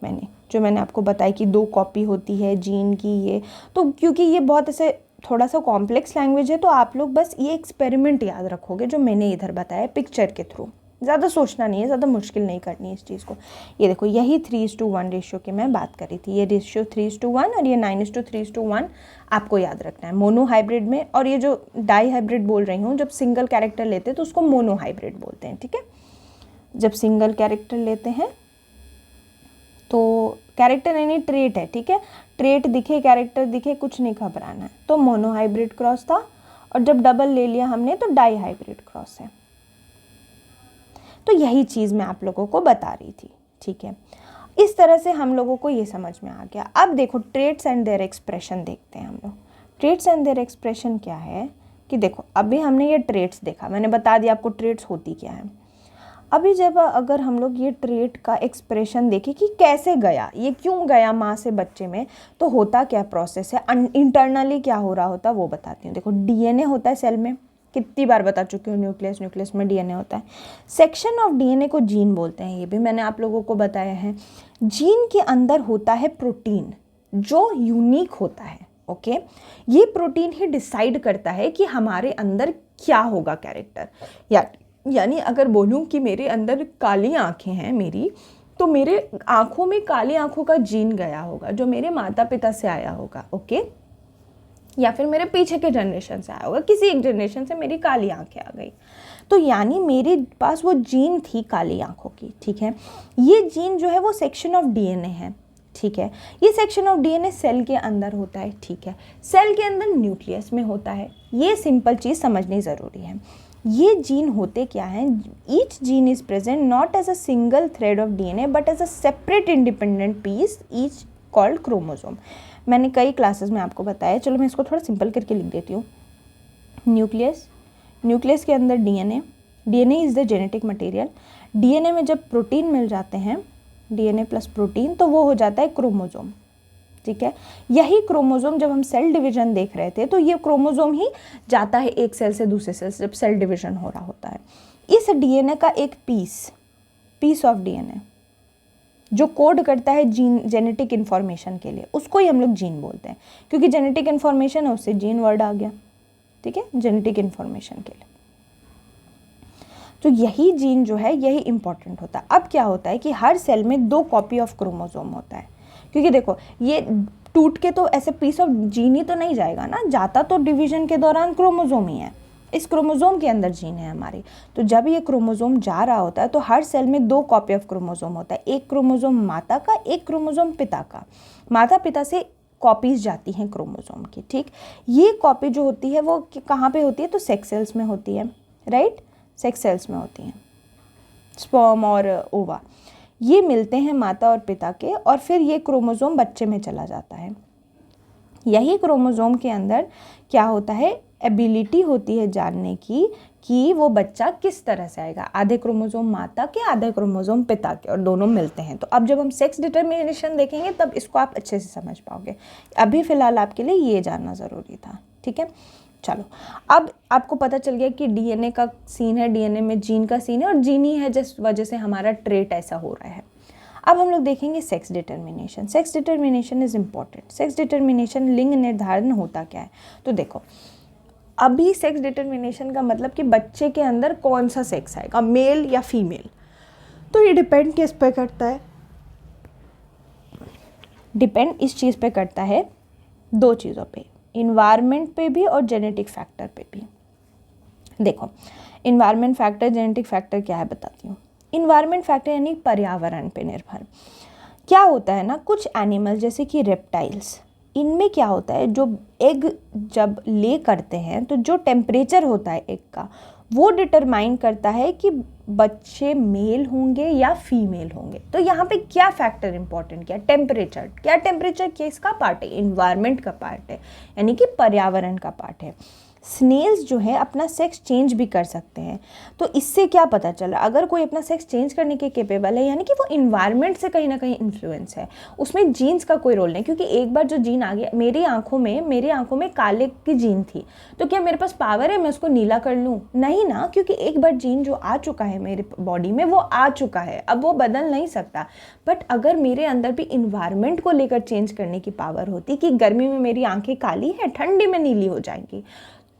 मैंने आपको बताई कि 2 कॉपी होती है जीन की। ये तो क्योंकि ये बहुत ऐसे थोड़ा सा कॉम्प्लेक्स लैंग्वेज है, तो आप लोग बस ये एक्सपेरिमेंट याद रखोगे जो मैंने इधर बताया पिक्चर के थ्रू। ज़्यादा सोचना नहीं है, ज़्यादा मुश्किल नहीं करनी है इस चीज़ को। ये देखो यही 3:1 रेशियो की मैं बात कर रही थी, ये रेशियो 3:1 और ये 9:3:1 आपको याद रखना है मोनो हाइब्रिड में। और ये जो डाई हाइब्रिड बोल रही हूँ, जब सिंगल कैरेक्टर लेते हैं तो उसको मोनो हाइब्रिड बोलते हैं, ठीक है। जब सिंगल कैरेक्टर लेते हैं तो कैरेक्टर यानी ट्रेट है, ठीक है, ट्रेट दिखे, कैरेक्टर दिखे, कुछ नहीं घबराना है। तो मोनो हाइब्रिड क्रॉस था, और जब डबल ले लिया हमने तो डाई हाइब्रिड क्रॉस है। तो यही चीज़ मैं आप लोगों को बता रही थी, ठीक है। इस तरह से हम लोगों को ये समझ में आ गया। अब देखो ट्रेट्स एंड देयर एक्सप्रेशन देखते हैं हम लोग। ट्रेट्स एंड देयर एक्सप्रेशन क्या है कि देखो अभी हमने ये ट्रेट्स देखा, मैंने बता दिया आपको ट्रेट्स होती क्या है। अभी जब अगर हम लोग ये ट्रेट का एक्सप्रेशन देखें कि कैसे गया, ये क्यों गया माँ से बच्चे में, तो होता क्या प्रोसेस है, इंटरनली क्या हो रहा होता वो बताती हूँ। देखो डीएनए होता है सेल में, कितनी बार बता चुकी हूँ, न्यूक्लियस में डीएनए होता है। सेक्शन ऑफ डीएनए को जीन बोलते हैं, ये भी मैंने आप लोगों को बताया है। जीन के अंदर होता है प्रोटीन जो यूनिक होता है, ओके। ये प्रोटीन ही डिसाइड करता है कि हमारे अंदर क्या होगा कैरेक्टर। यानी अगर बोलूँ कि मेरे अंदर काली आँखें हैं मेरी, तो मेरे आँखों में काली आँखों का जीन गया होगा जो मेरे माता पिता से आया होगा, ओके। या फिर मेरे पीछे के जनरेशन से आया होगा, किसी एक जनरेशन से मेरी काली आंखें आ गई, तो यानी मेरे पास वो जीन थी काली आंखों की, ठीक है। ये जीन जो है वो सेक्शन ऑफ डीएनए है, ठीक है। ये सेक्शन ऑफ डीएनए सेल के अंदर होता है, ठीक है। सेल के अंदर न्यूक्लियस में होता है, ये सिंपल चीज़ समझनी ज़रूरी है। ये जीन होते क्या हैं, each gene is present not as a single thread of DNA but as a separate independent piece each called chromosome. मैंने कई क्लासेस में आपको बताया, चलो मैं इसको थोड़ा सिंपल करके लिख देती हूँ। न्यूक्लियस, न्यूक्लियस के अंदर DNA, DNA is the genetic material. DNA में जब प्रोटीन मिल जाते हैं, डीएनए प्लस प्रोटीन, तो वो हो जाता है क्रोमोसोम, ठीक है। यही क्रोमोसोम जब हम सेल डिवीजन देख रहे थे तो ये क्रोमोसोम ही जाता है एक सेल से दूसरे सेल से जब सेल डिवीजन हो रहा होता है। इस डीएनए का एक पीस ऑफ डीएनए जो कोड करता है जीन जेनेटिक इन्फॉर्मेशन के लिए, उसको ही हम लोग जीन बोलते हैं, क्योंकि जेनेटिक इन्फॉर्मेशन है उससे जीन वर्ड आ गया, ठीक है, जेनेटिक इन्फॉर्मेशन के लिए। तो यही जीन जो है यही इंपॉर्टेंट होता है। अब क्या होता है कि हर सेल में 2 कॉपी ऑफ क्रोमोसोम होता है, क्योंकि देखो ये टूट के तो ऐसे पीस ऑफ जीन ही तो नहीं जाएगा ना, जाता तो डिवीजन के दौरान क्रोमोसोम ही है, इस क्रोमोसोम के अंदर जीन है हमारे। तो जब ये क्रोमोसोम जा रहा होता है तो हर सेल में 2 कॉपी ऑफ क्रोमोसोम होता है, एक क्रोमोसोम माता का, एक क्रोमोसोम पिता का। माता पिता से कॉपीज जाती हैं क्रोमोसोम की, ठीक। ये कॉपी जो होती है वो कहाँ पे होती है, तो सेक्स सेल्स में होती है, राइट, सेक्स सेल्स में होती हैं, स्पर्म और ओवा, ये मिलते हैं माता और पिता के, और फिर ये क्रोमोसोम बच्चे में चला जाता है। यही क्रोमोसोम के अंदर क्या होता है, एबिलिटी होती है जानने की कि वो बच्चा किस तरह से आएगा, आधे क्रोमोसोम माता के, आधे क्रोमोसोम पिता के, और दोनों मिलते हैं। तो अब जब हम सेक्स डिटर्मिनेशन देखेंगे तब इसको आप अच्छे से समझ पाओगे, अभी फ़िलहाल आपके लिए ये जानना ज़रूरी था, ठीक है। चलो, अब आपको पता चल गया कि डीएनए का सीन है, डीएनए में जीन का सीन है, और जीन ही है जिस वजह से हमारा ट्रेट ऐसा हो रहा है। अब हम लोग देखेंगे sex determination. Sex determination is important. Sex determination, लिंग निर्धारण होता क्या है, तो देखो अभी सेक्स डिटर्मिनेशन का मतलब कि बच्चे के अंदर कौन सा सेक्स आएगा, मेल या फीमेल, तो ये डिपेंड किस पे करता है, डिपेंड इस चीज़ पे करता है, 2 चीज़ों पे, इन्वायरमेंट पे भी और जेनेटिक फैक्टर पे भी। देखो इन्वायरमेंट फैक्टर, जेनेटिक फैक्टर क्या है बताती हूँ। इन्वायरमेंट फैक्टर यानी पर्यावरण पे निर्भर। क्या होता है ना, कुछ एनिमल जैसे कि रेप्टाइल्स, इनमें क्या होता है, जो एग जब ले करते हैं तो जो टेम्परेचर होता है एग का, वो डिटरमाइन करता है कि बच्चे मेल होंगे या फीमेल होंगे। तो यहाँ पे क्या फैक्टर इंपॉर्टेंट, क्या टेम्परेचर, क्या टेम्परेचर किसका पार्ट है, इन्वायरमेंट का पार्ट है, यानी कि पर्यावरण का पार्ट है। स्नेल्स जो है अपना सेक्स चेंज भी कर सकते हैं, तो इससे क्या पता चला, अगर कोई अपना सेक्स चेंज करने के केपेबल है यानी कि वो इन्वायरमेंट से कहीं ना कहीं इन्फ्लुएंस है, उसमें जीन्स का कोई रोल नहीं। क्योंकि एक बार जो जीन आ गया, मेरी आंखों में काले की जीन थी, तो क्या मेरे पास पावर है मैं उसको नीला कर लूँ, नहीं ना, क्योंकि एक बार जीन जो आ चुका है मेरे बॉडी में वो आ चुका है, अब वो बदल नहीं सकता। बट अगर मेरे अंदर भी इन्वायरमेंट को लेकर चेंज करने की पावर होती कि गर्मी में मेरी आंखें काली हैं, ठंडी में नीली हो जाएंगी,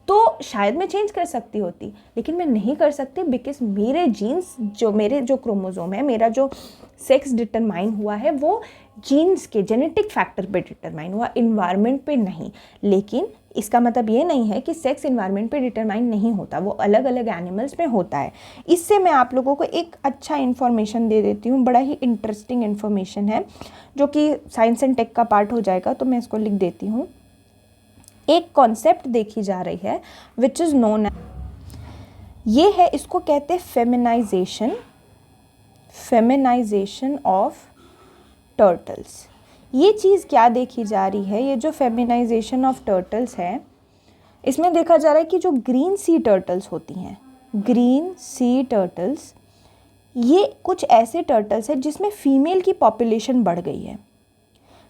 तो शायद मैं चेंज कर सकती होती, लेकिन मैं नहीं कर सकती, बिकॉज मेरे जीन्स, जो मेरे जो क्रोमोसोम है, मेरा जो सेक्स डिटरमाइन हुआ है वो जीन्स के जेनेटिक फैक्टर पे डिटरमाइन हुआ, इन्वायरमेंट पे नहीं। लेकिन इसका मतलब ये नहीं है कि सेक्स इन्वायरमेंट पे डिटरमाइन नहीं होता, वो अलग अलग एनिमल्स में होता है। इससे मैं आप लोगों को एक अच्छा इन्फॉर्मेशन दे देती हूँ, बड़ा ही इंटरेस्टिंग इन्फॉर्मेशन है जो कि साइंस एंड टेक का पार्ट हो जाएगा, तो मैं इसको लिख देती हूँ। एक कॉन्सेप्ट देखी जा रही है विच इज़ नोन, ये है, इसको कहते हैं फेमिनाइजेशन ऑफ टर्टल्स। ये चीज़ क्या देखी जा रही है, ये जो फेमिनाइजेशन ऑफ टर्टल्स है, इसमें देखा जा रहा है कि जो ग्रीन सी टर्टल्स होती हैं, ग्रीन सी टर्टल्स, ये कुछ ऐसे टर्टल्स हैं जिसमें फीमेल की पॉपुलेशन बढ़ गई है,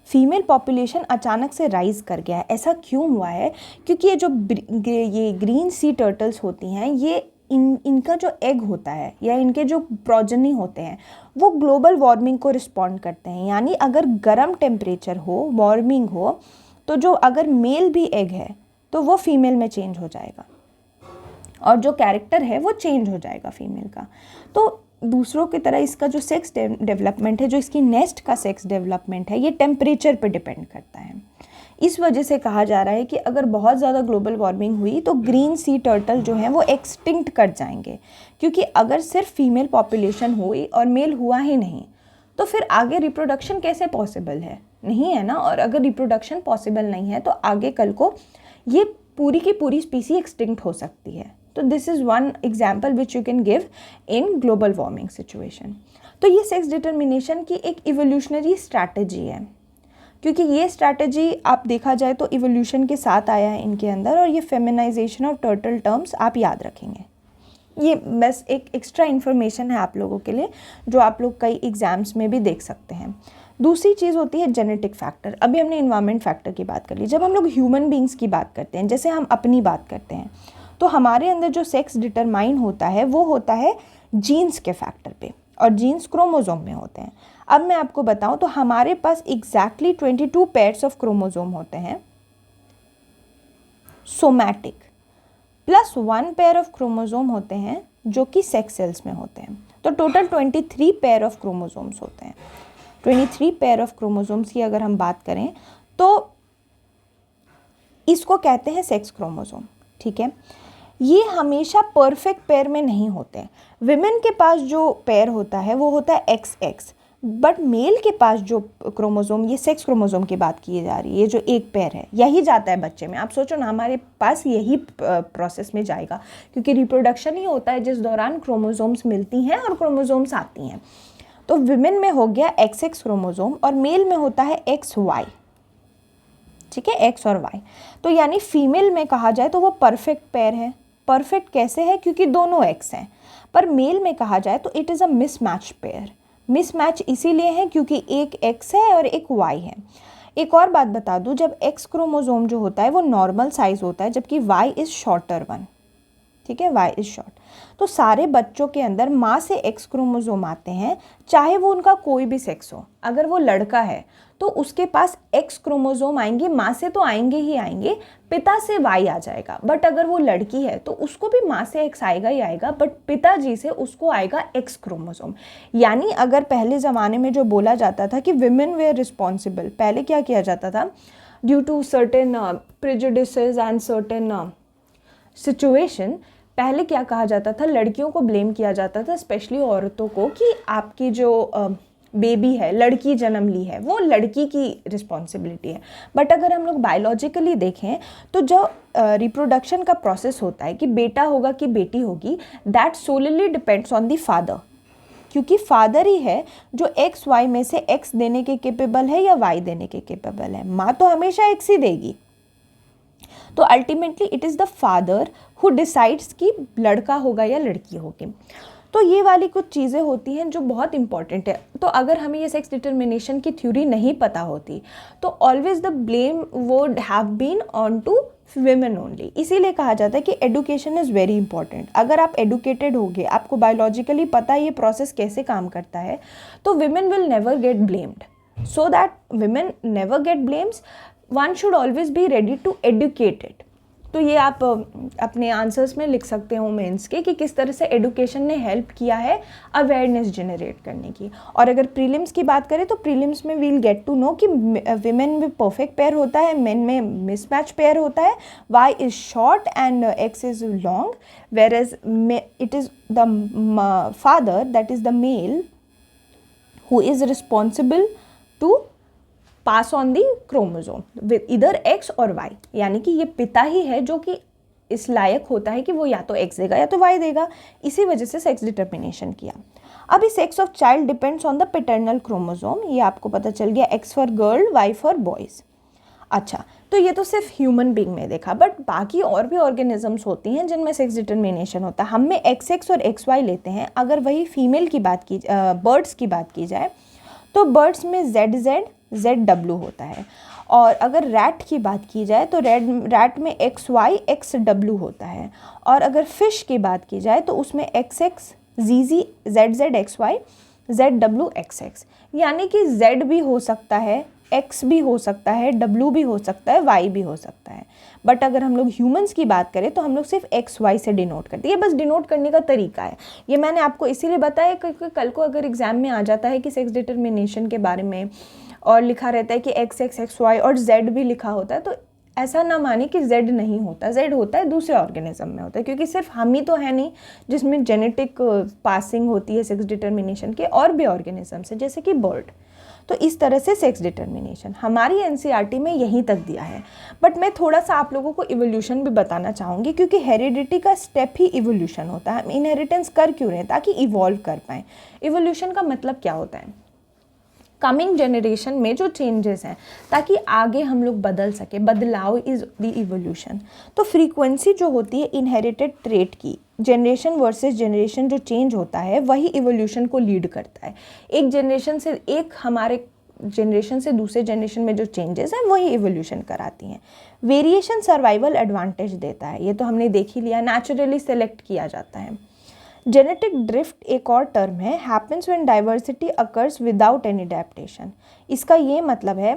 फीमेल पॉपुलेशन अचानक से राइज कर गया है। ऐसा क्यों हुआ है, क्योंकि ये ग्रीन सी टर्टल्स होती हैं, ये इनका जो एग होता है या इनके जो प्रोजनी होते हैं वो ग्लोबल वार्मिंग को रिस्पॉन्ड करते हैं। यानी अगर गर्म टेम्परेचर हो, वार्मिंग हो, तो जो अगर मेल भी एग है तो वो फीमेल में चेंज हो जाएगा, और जो कैरेक्टर है वो चेंज हो जाएगा फीमेल का। तो दूसरों की तरह इसका जो सेक्स डेवलपमेंट है, जो इसकी नेस्ट का सेक्स डेवलपमेंट है, ये टेम्परेचर पे डिपेंड करता है। इस वजह से कहा जा रहा है कि अगर बहुत ज़्यादा ग्लोबल वार्मिंग हुई तो ग्रीन सी टर्टल जो हैं वो एक्सटिंक्ट कर जाएंगे, क्योंकि अगर सिर्फ फीमेल पॉपुलेशन हुई और मेल हुआ ही नहीं तो फिर आगे रिप्रोडक्शन कैसे पॉसिबल है, नहीं है ना। और अगर रिप्रोडक्शन पॉसिबल नहीं है तो आगे कल को ये पूरी की पूरी स्पीसी एक्सटिंक्ट हो सकती है। तो this is one example which you can give in global warming situation. तो ये सेक्स डिटर्मिनेशन की एक इवोल्यूशनरी स्ट्रैटेजी है, क्योंकि ये स्ट्रैटेजी आप देखा जाए तो इवोल्यूशन के साथ आया है इनके अंदर, और ये फेमिनाइजेशन ऑफ टर्टल टर्म्स आप याद रखेंगे। ये बस एक एक्स्ट्रा इन्फॉर्मेशन है आप लोगों के लिए जो आप लोग कई एग्जाम्स में भी देख सकते हैं। दूसरी चीज़ होती है जेनेटिक फैक्टर। अभी हमने इन्वायरमेंट फैक्टर की बात कर ली। जब हम लोग ह्यूमन बींग्स की बात करते हैं, जैसे हम अपनी बात करते हैं, तो हमारे अंदर जो सेक्स डिटरमाइन होता है वो होता है जीन्स के फैक्टर पे, और जीन्स क्रोमोसोम में होते हैं। अब मैं आपको बताऊं तो हमारे पास एग्जैक्टली 22 पेयर्स ऑफ क्रोमोसोम होते हैं somatic, plus 1 pair of chromosome होते हैं जो कि सेक्स सेल्स में होते हैं। तो टोटल 23 पेयर ऑफ क्रोमोसोम्स होते हैं। 23 पेयर ऑफ क्रोमोसोम्स की अगर हम बात करें तो इसको कहते हैं सेक्स क्रोमोसोम, ठीक है। ये हमेशा परफेक्ट पेयर में नहीं होते हैं। विमेन के पास जो पेयर होता है वो होता है XX, बट मेल के पास जो क्रोमोसोम, ये सेक्स क्रोमोसोम की बात की जा रही है, ये जो एक पेयर है यही जाता है बच्चे में। आप सोचो ना, हमारे पास यही प्रोसेस में जाएगा, क्योंकि रिप्रोडक्शन ही होता है जिस दौरान क्रोमोसोम्स मिलती हैं और क्रोमोसोम्स आती हैं। तो विमेन में हो गया XX क्रोमोसोम और मेल में होता है XY, ठीक है, X और Y। तो यानी फीमेल में कहा जाए तो वो परफेक्ट पेयर है। परफेक्ट कैसे है? क्योंकि दोनों X हैं। पर मेल में कहा जाए तो it is a mismatch pair. Mismatch इसीलिए है क्योंकि एक X है और एक Y है। एक और बात बता दूं, जब X क्रोमोसोम जो होता है वो नॉर्मल साइज होता है, जबकि Y इज़ शॉर्टर वन, ठीक है, Y इज़ शॉर्ट। तो सारे बच्चों के अंदर माँ से X क्रोमोसोम आते हैं, चाहे वो उनका कोई भी सेक्स हो। अगर वो लड़का है तो उसके पास X क्रोमोसोम आएंगे, माँ से तो आएंगे ही आएंगे, पिता से Y आ जाएगा। बट अगर वो लड़की है तो उसको भी माँ से X आएगा ही आएगा, बट पिताजी से उसको आएगा X क्रोमोसोम। यानी अगर पहले ज़माने में जो बोला जाता था कि विमेन वेयर रिस्पॉन्सिबल, पहले क्या किया जाता था, due to certain prejudices and certain situation, पहले क्या कहा जाता था, लड़कियों को ब्लेम किया जाता था, स्पेशली औरतों को, कि आपकी जो बेबी है, लड़की जन्म ली है, वो लड़की की रिस्पॉन्सिबिलिटी है। बट अगर हम लोग बायोलॉजिकली देखें तो जो रिप्रोडक्शन का प्रोसेस होता है कि बेटा होगा कि बेटी होगी, that सोलिली depends on the father, क्योंकि फादर ही है जो XY में से X देने के केपेबल है या Y देने के केपेबल है। माँ तो हमेशा X ही देगी। तो ultimately it is the father who decides कि लड़का होगा या लड़की होगी। तो ये वाली कुछ चीज़ें होती हैं जो बहुत इंपॉर्टेंट है। तो अगर हमें ये सेक्स डिटर्मिनेशन की थ्योरी नहीं पता होती तो always the blame would have been on to women only. इसीलिए कहा जाता है कि एडुकेशन इज़ वेरी इंपॉर्टेंट। अगर आप एडुकेटेड होगे, आपको बायोलॉजिकली पता है ये प्रोसेस कैसे काम करता है, तो women will never get blamed. So that women never get blames, one should always be ready to educate it. तो ये आप अपने आंसर्स में लिख सकते हो मेंस के, कि किस तरह से एडुकेशन ने हेल्प किया है अवेयरनेस जनरेट करने की। और अगर प्रीलिम्स की बात करें तो प्रीलिम्स में वील गेट टू नो कि विमेन में परफेक्ट पेयर होता है, मेन में मिसमैच पेयर होता है, Y is short and X is long, whereas it is the father, that is the male, who is responsible to pass on the chromosome with इधर X और Y। यानी कि ये पिता ही है जो कि इस लायक होता है कि वो या तो X देगा या तो Y देगा। इसी वजह से सेक्स डिटर्मिनेशन किया। अभी sex of child depends on the paternal chromosome, ये आपको पता चल गया, X for girl, Y for boys. अच्छा, तो ये तो सिर्फ ह्यूमन बींग में देखा, बट बाकी और भी ऑर्गेनिजम्स होती हैं जिनमें सेक्स डिटर्मिनेशन होता है। हम में XX और XY लेते हैं। अगर वही फीमेल की बात की, बर्ड्स की बात की जाए तो बर्ड्स में ZZ ZW होता है। और अगर रैट की बात की जाए तो रैट में XY XW होता है। और अगर फिश की बात की जाए तो उसमें XX ZZ ZZ XY ZW XX। यानी कि Z भी हो सकता है एक्स भी हो सकता है, डब्ल्यू भी हो सकता है, वाई भी हो सकता है, बट अगर हम लोग ह्यूमंस की बात करें तो हम लोग सिर्फ एक्स वाई से डिनोट करते हैं। ये बस डिनोट करने का तरीका है। ये मैंने आपको इसीलिए बताया क्योंकि कल को अगर एग्जाम में आ जाता है कि सेक्स डिटर्मिनेशन के बारे में और लिखा रहता है कि एक्स एक्स एक्स वाई और जेड भी लिखा होता है, तो ऐसा ना माने कि जेड नहीं होता, जेड होता है, दूसरे ऑर्गेनिज्म में होता है, क्योंकि सिर्फ हम ही तो है नहीं जिसमें जेनेटिक पासिंग होती है सेक्स डिटर्मिनेशन के, और भी ऑर्गेनिजम्स है जैसे कि बर्ड। तो इस तरह से सेक्स डिटर्मिनेशन हमारी एनसीईआरटी में यहीं तक दिया है। बट मैं थोड़ा सा आप लोगों को इवोल्यूशन भी बताना चाहूँगी, क्योंकि हेरिडिटी का स्टेप ही इवोल्यूशन होता है। हम इनहेरिटेंस कर क्यों रहे हैं? ताकि इवॉल्व कर पाएँ। इवोल्यूशन का मतलब क्या होता है? कमिंग जनरेशन में जो चेंजेस हैं ताकि आगे हम लोग बदल सके, बदलाव इज द इवोल्यूशन। तो फ्रीक्वेंसी जो होती है इनहेरिटेड ट्रेट की, जनरेशन वर्सेस जनरेशन जो चेंज होता है वही इवोल्यूशन को लीड करता है। एक जनरेशन से हमारे जनरेशन से दूसरे जनरेशन में जो चेंजेस हैं वही इवोल्यूशन कराती हैं। वेरिएशन सर्वाइवल एडवांटेज देता है, ये तो हमने देख ही लिया, नेचुरली सेलेक्ट किया जाता है। जेनेटिक ड्रिफ्ट एक और टर्म है, happens when diversity occurs without any adaptation. इसका ये मतलब है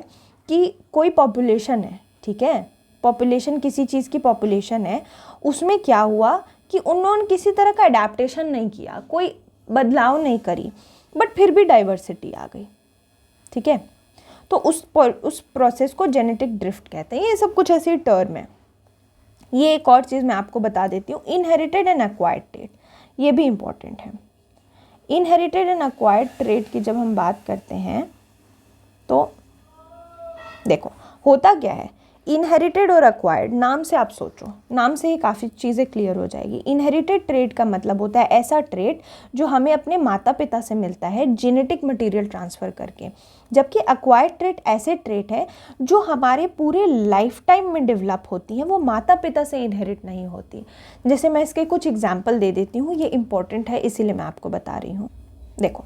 कि कोई पॉपुलेशन है, ठीक है, पॉपुलेशन किसी चीज़ की पॉपुलेशन है, उसमें क्या हुआ कि उन्होंने किसी तरह का अडैप्टेशन नहीं किया, कोई बदलाव नहीं करी, बट फिर भी डाइवर्सिटी आ गई, ठीक है। तो उस प्रोसेस को जेनेटिक ड्रिफ्ट कहते हैं। ये सब कुछ ऐसी टर्म है। ये एक और चीज़ मैं आपको बता देती हूँ, इनहेरिटेड एंड एक्वायर्ड ट्रेट, ये भी इम्पॉर्टेंट है। इनहेरिटेड एंड एक्वायर्ड ट्रेट की जब हम बात करते हैं तो देखो होता क्या है, इनहेरिटेड और एक्वायर्ड, नाम से आप सोचो, नाम से ही काफ़ी चीज़ें क्लियर हो जाएगी। इनहेरिटेड ट्रेट का मतलब होता है ऐसा ट्रेट जो हमें अपने माता पिता से मिलता है जेनेटिक मटेरियल ट्रांसफ़र करके, जबकि एक्वायर्ड ट्रेट ऐसे ट्रेट है जो हमारे पूरे लाइफ टाइम में डेवलप होती हैं, वो माता पिता से इनहेरिट नहीं होती। जैसे मैं इसके कुछ एग्जाम्पल दे देती हूँ, ये इंपॉर्टेंट है इसीलिए मैं आपको बता रही हूँ। देखो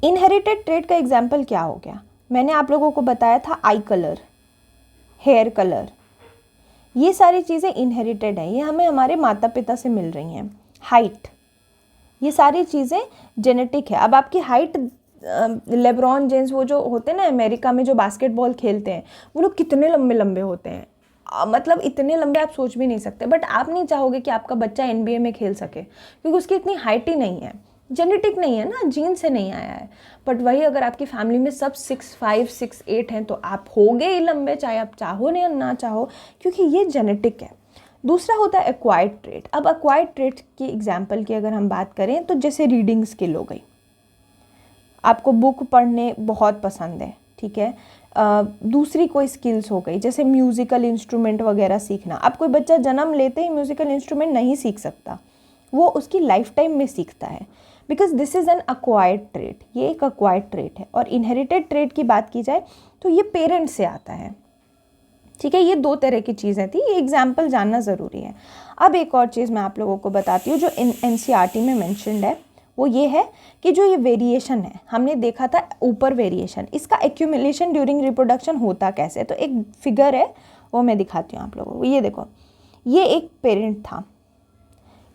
इनहेरिटेड ट्रेट का एग्जाम्पल क्या हो गया, मैंने आप लोगों को बताया था आई कलर, हेयर कलर, ये सारी चीज़ें इनहेरिटेड हैं, ये हमें हमारे माता पिता से मिल रही हैं। हाइट, ये सारी चीज़ें जेनेटिक है। अब आपकी हाइट, लेब्रॉन जेम्स वो जो होते हैं ना अमेरिका में जो बास्केटबॉल खेलते हैं, वो लोग कितने लंबे लंबे होते हैं, मतलब इतने लंबे आप सोच भी नहीं सकते। बट आप नहीं चाहोगे कि आपका बच्चा NBA में खेल सके, क्योंकि उसकी इतनी हाइट ही नहीं है, जेनेटिक नहीं है ना, जीन से नहीं आया है। बट वही अगर आपकी फैमिली में सब 6'5", 6'8" हैं तो आप होगे ही लंबे, चाहे आप चाहो ना चाहो, क्योंकि ये जेनेटिक है। दूसरा होता है एक्वायर्ड ट्रेट। अब एक्वायर्ड ट्रेट की एग्जांपल की अगर हम बात करें तो जैसे रीडिंग स्किल हो गई, आपको बुक पढ़ने बहुत पसंद है, ठीक है। दूसरी कोई स्किल्स हो गई जैसे म्यूज़िकल इंस्ट्रूमेंट वगैरह सीखना। अब कोई बच्चा जन्म लेते ही म्यूज़िकल इंस्ट्रूमेंट नहीं सीख सकता, वो उसकी लाइफ टाइम में सीखता है, because this is an acquired trait, ये एक एक्वायर्ड ट्रेट है। और इनहेरिटेड ट्रेट की बात की जाए तो ये पेरेंट्स से आता है, ठीक है। ये दो तरह की चीज़ें थी, ये एग्जाम्पल जानना ज़रूरी है। अब एक और चीज़ मैं आप लोगों को बताती हूँ जो NCERT में मैंशनड है, वो ये है कि जो ये वेरिएशन है, हमने देखा था ऊपर वेरिएशन, इसका एक्यूमुलेशन ड्यूरिंग रिप्रोडक्शन होता कैसे, तो एक फिगर है वो मैं दिखाती हूँ आप लोगों को। ये देखो, ये एक पेरेंट था,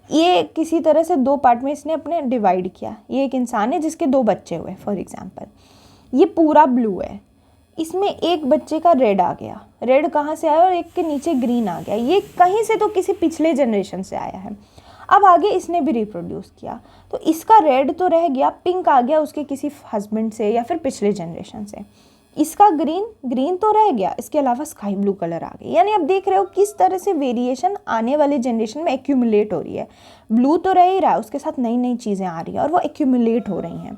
ये किसी तरह से दो पार्ट में इसने अपने डिवाइड किया। ये एक इंसान है जिसके दो बच्चे हुए, फॉर एग्जांपल ये पूरा ब्लू है, इसमें एक बच्चे का रेड आ गया, रेड कहाँ से आया, और एक के नीचे ग्रीन आ गया, ये कहीं से तो किसी पिछले जनरेशन से आया है। अब आगे इसने भी रिप्रोड्यूस किया, तो इसका रेड तो रह गया, पिंक आ गया उसके किसी हस्बैंड से या फिर पिछले जनरेशन से, इसका ग्रीन तो रह गया, इसके अलावा स्काई ब्लू कलर आ गई। यानी आप देख रहे हो किस तरह से वेरिएशन आने वाले जनरेशन में एक्यूमुलेट हो रही है। ब्लू तो रह ही रहा है, उसके साथ नई नई चीज़ें आ रही हैं और वो एक्यूमुलेट हो रही हैं।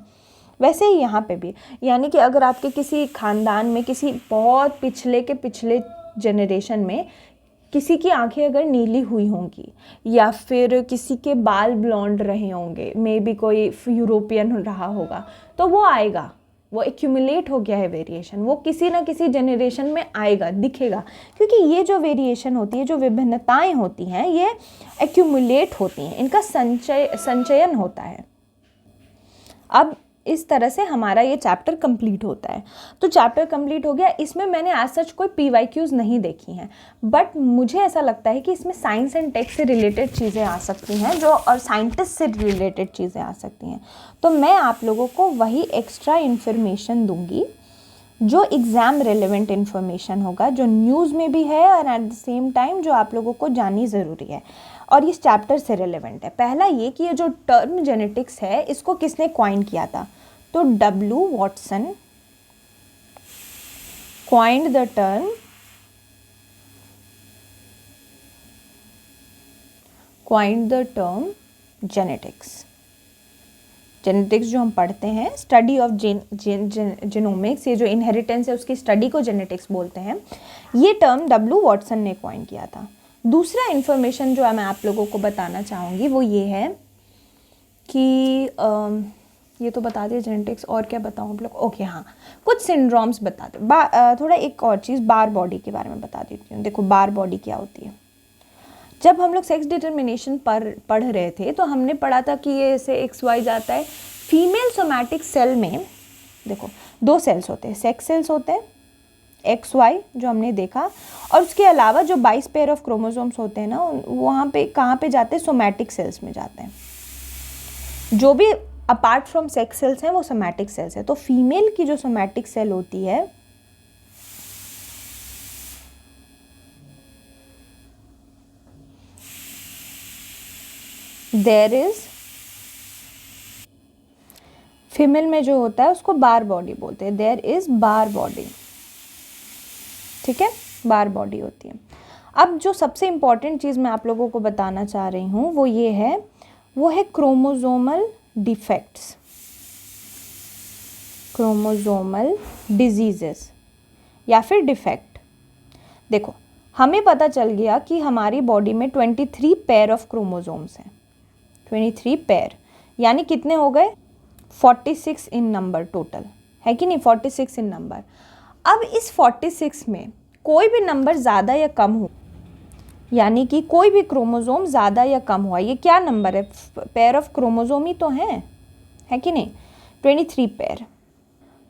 वैसे ही यहाँ पे भी, यानी कि अगर आपके किसी खानदान में किसी बहुत पिछले जनरेशन में किसी की आंखें अगर नीली हुई होंगी या फिर किसी के बाल ब्लॉन्ड रहे होंगे, मे बी कोई यूरोपियन रहा होगा, तो वो आएगा, वो एक्यूमुलेट हो गया है वेरिएशन, वो किसी ना किसी जनरेशन में आएगा, दिखेगा, क्योंकि ये जो वेरिएशन होती है, जो विभिन्नताएं होती हैं, ये एक्यूमुलेट होती हैं, इनका संचयन होता है। अब इस तरह से हमारा ये चैप्टर कंप्लीट होता है। तो चैप्टर कंप्लीट हो गया। इसमें मैंने आज सच कोई PYQs नहीं देखी हैं, बट मुझे ऐसा लगता है कि इसमें साइंस एंड टेक से रिलेटेड चीज़ें आ सकती हैं जो, और साइंटिस्ट से रिलेटेड चीज़ें आ सकती हैं। तो मैं आप लोगों को वही एक्स्ट्रा इन्फॉर्मेशन दूंगी जो एग्ज़ाम रेलेवेंट इन्फॉर्मेशन होगा, जो न्यूज़ में भी है और एट द सेम टाइम जो आप लोगों को जाननी ज़रूरी है और इस चैप्टर से रेलेवेंट है। पहला ये कि ये जो टर्म जेनेटिक्स है इसको किसने कॉइन किया था, तो W Watson coined the term genetics. Genetics जो हम पढ़ते हैं, स्टडी ऑफ जीनोमिक्स, ये जो इनहेरिटेंस है उसकी स्टडी को जेनेटिक्स बोलते हैं। ये टर्म डब्ल्यू वॉटसन ने कॉइन किया था। दूसरा इन्फॉर्मेशन जो मैं आप लोगों को बताना चाहूँगी वो ये है कि ये तो बता दिया जेनेटिक्स, और क्या बताऊँ आप लोग, ओके हाँ, कुछ सिंड्रोम्स बता दो। थोड़ा एक और चीज़ बार बॉडी के बारे में बता देती हूँ। देखो बार बॉडी क्या होती है। जब हम लोग सेक्स डिटर्मिनेशन पढ़ रहे थे तो हमने पढ़ा था कि ये ऐसे एक्स वाई जाता है। फीमेल सोमैटिक सेल में देखो 2 सेल्स होते हैं, सेक्स सेल्स होते हैं एक्स वाई जो हमने देखा, और उसके अलावा जो 22 पेयर ऑफ क्रोमोसोम्स होते हैं ना, वहाँ पे कहाँ पे जाते हैं, सोमैटिक सेल्स में जाते हैं। जो भी अपार्ट फ्रॉम सेक्स सेल्स हैं वो सोमैटिक सेल्स है। तो फीमेल की जो सोमैटिक सेल होती है देयर इज, फीमेल में जो होता है उसको बार बॉडी बोलते हैं, देयर इज बार बॉडी, ठीक है, बार बॉडी होती है। अब जो सबसे इम्पॉर्टेंट चीज़ मैं आप लोगों को बताना चाह रही हूँ वो ये है, वो है क्रोमोसोमल डिफेक्ट्स, क्रोमोसोमल डिजीजेस या फिर डिफेक्ट। देखो हमें पता चल गया कि हमारी बॉडी में 23 पेयर ऑफ क्रोमोसोम्स हैं, 23 पेयर, यानी कितने हो गए, 46 इन नंबर टोटल, है कि नहीं, 46 इन नंबर। अब इस 46 में कोई भी नंबर ज़्यादा या कम हो, यानी कि कोई भी क्रोमोसोम ज़्यादा या कम हुआ, ये क्या नंबर है, पेयर ऑफ क्रोमोसोम ही तो है कि नहीं, 23 पेयर।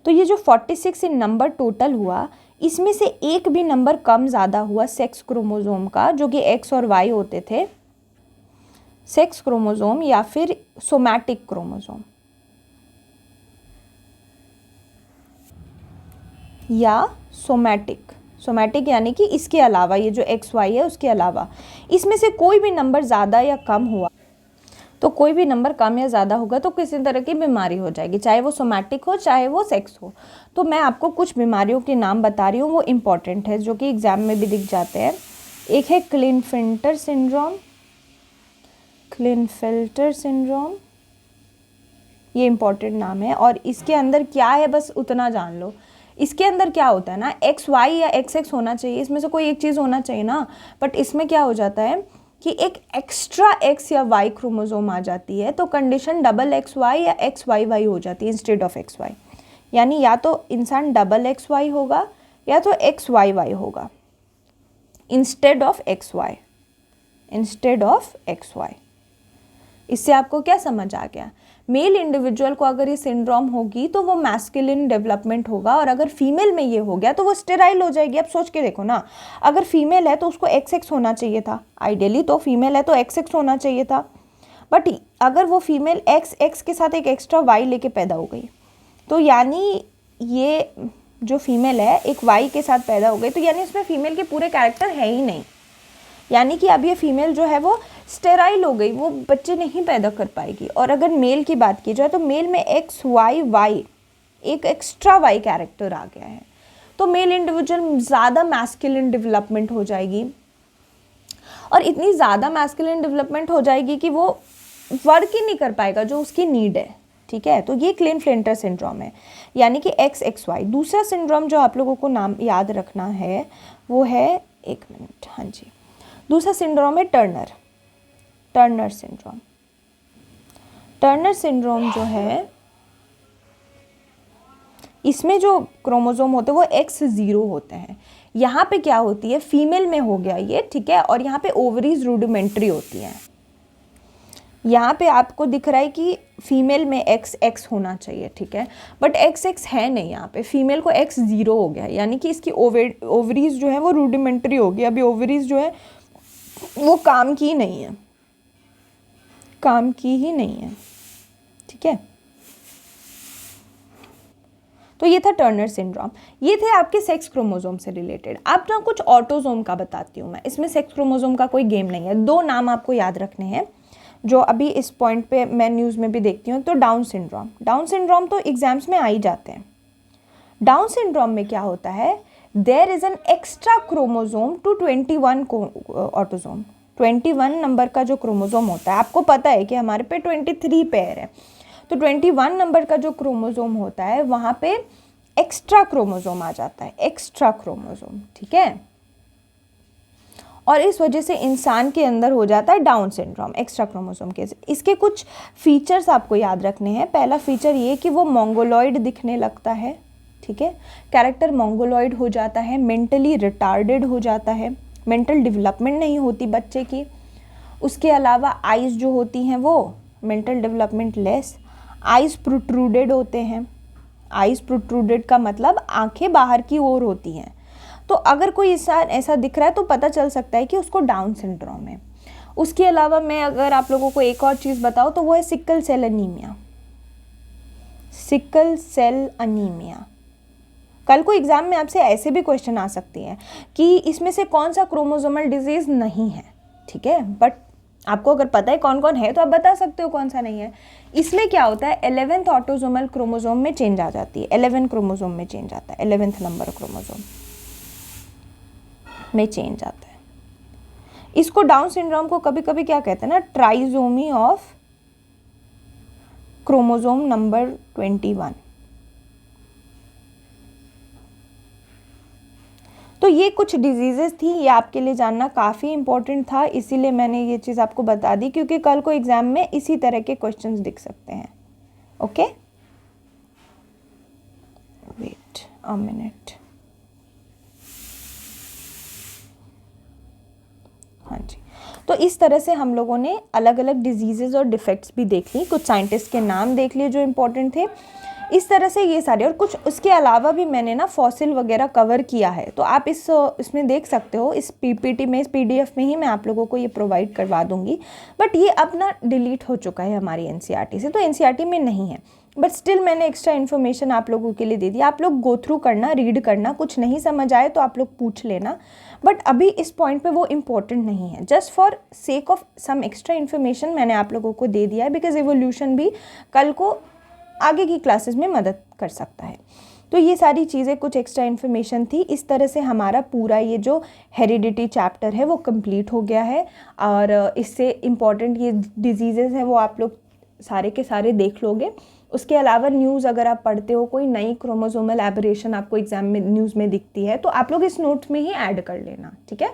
तो ये जो 46 इन नंबर टोटल हुआ, इसमें से एक भी नंबर कम ज़्यादा हुआ सेक्स क्रोमोसोम का, जो कि एक्स और वाई होते थे, सेक्स क्रोमोसोम या फिर सोमैटिक क्रोमोसोम, या सोमैटिक यानी कि इसके अलावा, ये जो एक्स वाई है उसके अलावा इसमें से कोई भी नंबर ज़्यादा या कम हुआ, तो कोई भी नंबर कम या ज़्यादा होगा तो किसी तरह की बीमारी हो जाएगी, चाहे वो सोमैटिक हो चाहे वो सेक्स हो। तो मैं आपको कुछ बीमारियों के नाम बता रही हूँ, वो इम्पॉर्टेंट है, जो कि एग्ज़ाम में भी दिख जाते हैं। एक है क्लिनफिल्टर सिंड्रोम, ये इम्पॉर्टेंट नाम है, और इसके अंदर क्या है बस उतना जान लो। इसके अंदर क्या होता है ना, एक्स वाई या एक्स एक्स होना चाहिए, इसमें से कोई एक चीज़ होना चाहिए ना, बट इसमें क्या हो जाता है कि एक एक्स्ट्रा एक्स या वाई क्रोमोसोम आ जाती है, तो कंडीशन डबल एक्स वाई या एक्स वाई वाई हो जाती है इंस्टेड ऑफ एक्स वाई, यानी या तो इंसान डबल एक्स वाई होगा या तो एक्स वाई वाई होगा इंस्टेड ऑफ एक्स वाई। इससे आपको क्या समझ आ गया, मेल इंडिविजुअल को अगर ये सिंड्रोम होगी तो वो मैस्कुलिन डेवलपमेंट होगा, और अगर फीमेल में ये हो गया तो वो स्टेराइल हो जाएगी। अब सोच के देखो ना, अगर फीमेल है तो उसको एक्स एक्स होना चाहिए था, आइडियली तो फीमेल है तो एक्स एक्स होना चाहिए था, बट अगर वो फीमेल एक्स एक्स के साथ एक एक्स्ट्रा वाई लेके पैदा हो गई, तो यानी ये जो फीमेल है एक वाई के साथ पैदा हो गई, तो यानी उसमें फीमेल के पूरे कैरेक्टर है ही नहीं, यानी कि अब ये फीमेल जो है वो स्टेराइल हो गई, वो बच्चे नहीं पैदा कर पाएगी। और अगर मेल की बात की जाए तो मेल में एक्स वाई वाई एक एक्स्ट्रा वाई कैरेक्टर आ गया है, तो मेल इंडिविजुअल ज़्यादा मैस्कुलिन डेवलपमेंट हो जाएगी, और इतनी ज़्यादा मैस्कुलिन डेवलपमेंट हो जाएगी कि वो वर्क ही नहीं कर पाएगा जो उसकी नीड है, ठीक है। तो ये क्लिनफ्लिंटर सिंड्रोम है, यानी कि एक्स एक्स वाई। दूसरा सिंड्रोम जो आप लोगों को नाम याद रखना है वो है, एक मिनट, हाँ जी, दूसरा सिंड्रोम है टर्नर सिंड्रोम जो है, इसमें जो क्रोमोसोम होते हैं वो X0 होते हैं। यहाँ पे क्या होती है, फीमेल में हो गया ये, ठीक है, और यहाँ पे ओवरीज रूडिमेंट्री होती हैं। यहाँ पे आपको दिख रहा है कि फीमेल में XX होना चाहिए, ठीक है, बट XX है नहीं, यहाँ पे फीमेल को X0 हो गया, यानी कि इसकी ओवरीज जो है वो रूडिमेंट्री होगी। अभी ओवरीज जो है वो काम की ही नहीं है, ठीक है। तो ये था टर्नर सिंड्रोम। ये थे आपके सेक्स क्रोमोसोम से रिलेटेड। अब ना कुछ ऑटोसोम का बताती हूँ मैं। इसमें सेक्स क्रोमोसोम का कोई गेम नहीं है। 2 नाम आपको याद रखने हैं जो अभी इस पॉइंट पे मैं न्यूज़ में भी देखती हूँ। तो डाउन सिंड्रोम, डाउन सिंड्रोम तो एग्जाम्स में आ ही जाते हैं। डाउन सिंड्रोम में क्या होता है, there is an extra chromosome to 21 autosome. 21 number का जो क्रोमोसोम होता है, आपको पता है कि हमारे पे 23 पेयर है, तो 21 नंबर का जो क्रोमोसोम होता है वहाँ पे एक्स्ट्रा क्रोमोसोम आ जाता है, एक्स्ट्रा क्रोमोसोम, ठीक है। और इस वजह से इंसान के अंदर हो जाता है डाउन सिंड्रोम, एक्स्ट्रा क्रोमोसोम के। इसके कुछ फीचर्स आपको याद रखने हैं। पहला फीचर ये कि वो मोंगोलॉइड दिखने लगता है, ठीक है, कैरेक्टर मोंगोलॉइड हो जाता है, मेंटली रिटार्डेड हो जाता है, मेंटल डेवलपमेंट नहीं होती बच्चे की। उसके अलावा आइज़ जो होती हैं वो mental development less, eyes protruded होते हैं। आइज़ प्रोट्रूडेड का मतलब आंखें बाहर की ओर होती हैं। तो अगर कोई इंसान ऐसा दिख रहा है तो पता चल सकता है कि उसको डाउन सिंड्रोम है। उसके अलावा मैं अगर आप लोगों को एक और चीज़ बताऊँ तो वो है sickle cell anaemia. Sickle cell anaemia, कल को एग्ज़ाम में आपसे ऐसे भी क्वेश्चन आ सकती हैं कि इसमें से कौन सा क्रोमोसोमल डिजीज़ नहीं है, ठीक है, बट आपको अगर पता है कौन कौन है तो आप बता सकते हो कौन सा नहीं है। इसमें क्या होता है, 11th ऑटोसोमल क्रोमोसोम में चेंज आ जाती है, 11 क्रोमोसोम में चेंज आता है, 11th नंबर क्रोमोसोम में चेंज आता है। इसको डाउन सिंड्रोम को कभी कभी क्या कहते हैं ना, ट्राइजोमी ऑफ क्रोमोसोम नंबर 21। तो ये कुछ डिजीज़ेस थी, ये आपके लिए जानना काफ़ी इंपॉर्टेंट था, इसीलिए मैंने ये चीज़ आपको बता दी, क्योंकि कल को एग्ज़ाम में इसी तरह के क्वेश्चंस दिख सकते हैं। Okay, wait a minute. हाँ जी, तो इस तरह से हम लोगों ने अलग अलग डिजीज़ेज़ और डिफेक्ट्स भी देख ली, कुछ साइंटिस्ट के नाम देख लिए जो इम्पोर्टेंट थे। इस तरह से ये सारे, और कुछ उसके अलावा भी मैंने ना फॉसिल वगैरह कवर किया है, तो आप इसमें देख सकते हो, इस पीपीटी में, इस पीडीएफ में ही मैं आप लोगों को ये प्रोवाइड करवा दूंगी। बट ये अब ना डिलीट हो चुका है हमारी एनसीईआरटी से, तो एनसीईआरटी में नहीं है, बट स्टिल मैंने एक्स्ट्रा इन्फॉर्मेशन आप लोगों के लिए दे दी। आप लोग गो थ्रू करना, रीड करना, कुछ नहीं समझ आए तो आप लोग पूछ लेना, बट अभी इस पॉइंट पे वो इम्पोर्टेंट नहीं है। Just for sake of some extra information मैंने आप लोगों को दे दिया है, बिकॉज एवोल्यूशन भी कल को आगे की क्लासेस में मदद कर सकता है। तो ये सारी चीज़ें कुछ एक्स्ट्रा इन्फॉर्मेशन थी। इस तरह से हमारा पूरा ये जो हेरिडिटी चैप्टर है वो कंप्लीट हो गया है, और इससे इम्पॉर्टेंट ये डिजीज़ेज़ हैं वो आप लोग सारे के सारे देख लोगे। उसके अलावा न्यूज़ अगर आप पढ़ते हो, कोई नई क्रोमोसोमल एबरेशन आपको एग्जाम में न्यूज़ में दिखती है तो आप लोग इस नोट्स में ही ऐड कर लेना, ठीक है।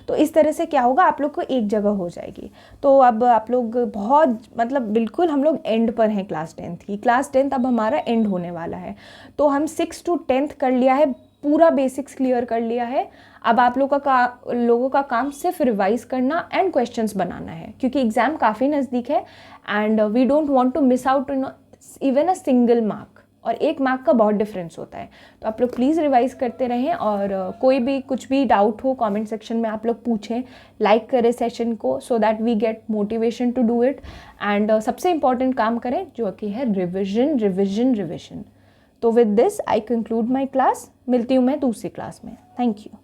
तो इस तरह से क्या होगा, आप लोग को एक जगह हो जाएगी। तो अब आप लोग बहुत, मतलब बिल्कुल हम लोग एंड पर हैं क्लास 10th की। क्लास 10th अब हमारा एंड होने वाला है, तो हम 6 to 10th कर लिया है, पूरा बेसिक्स क्लियर कर लिया है। अब आप लोगों का काम सिर्फ रिवाइज करना एंड क्वेश्चंस बनाना है, क्योंकि एग्ज़ाम काफ़ी नज़दीक है and we don't want to miss out even a single mark, और 1 मार्क का बहुत डिफरेंस होता है। तो आप लोग प्लीज़ रिवाइज करते रहें, और कोई भी कुछ भी डाउट हो कमेंट सेक्शन में आप लोग पूछें, लाइक करें सेशन को, so that we get motivation to do it. And सबसे इम्पॉर्टेंट काम करें जो कि है रिविजन, रिविजन, रिविजन। तो with this I conclude my class. मिलती हूँ मैं दूसरी क्लास में। Thank you.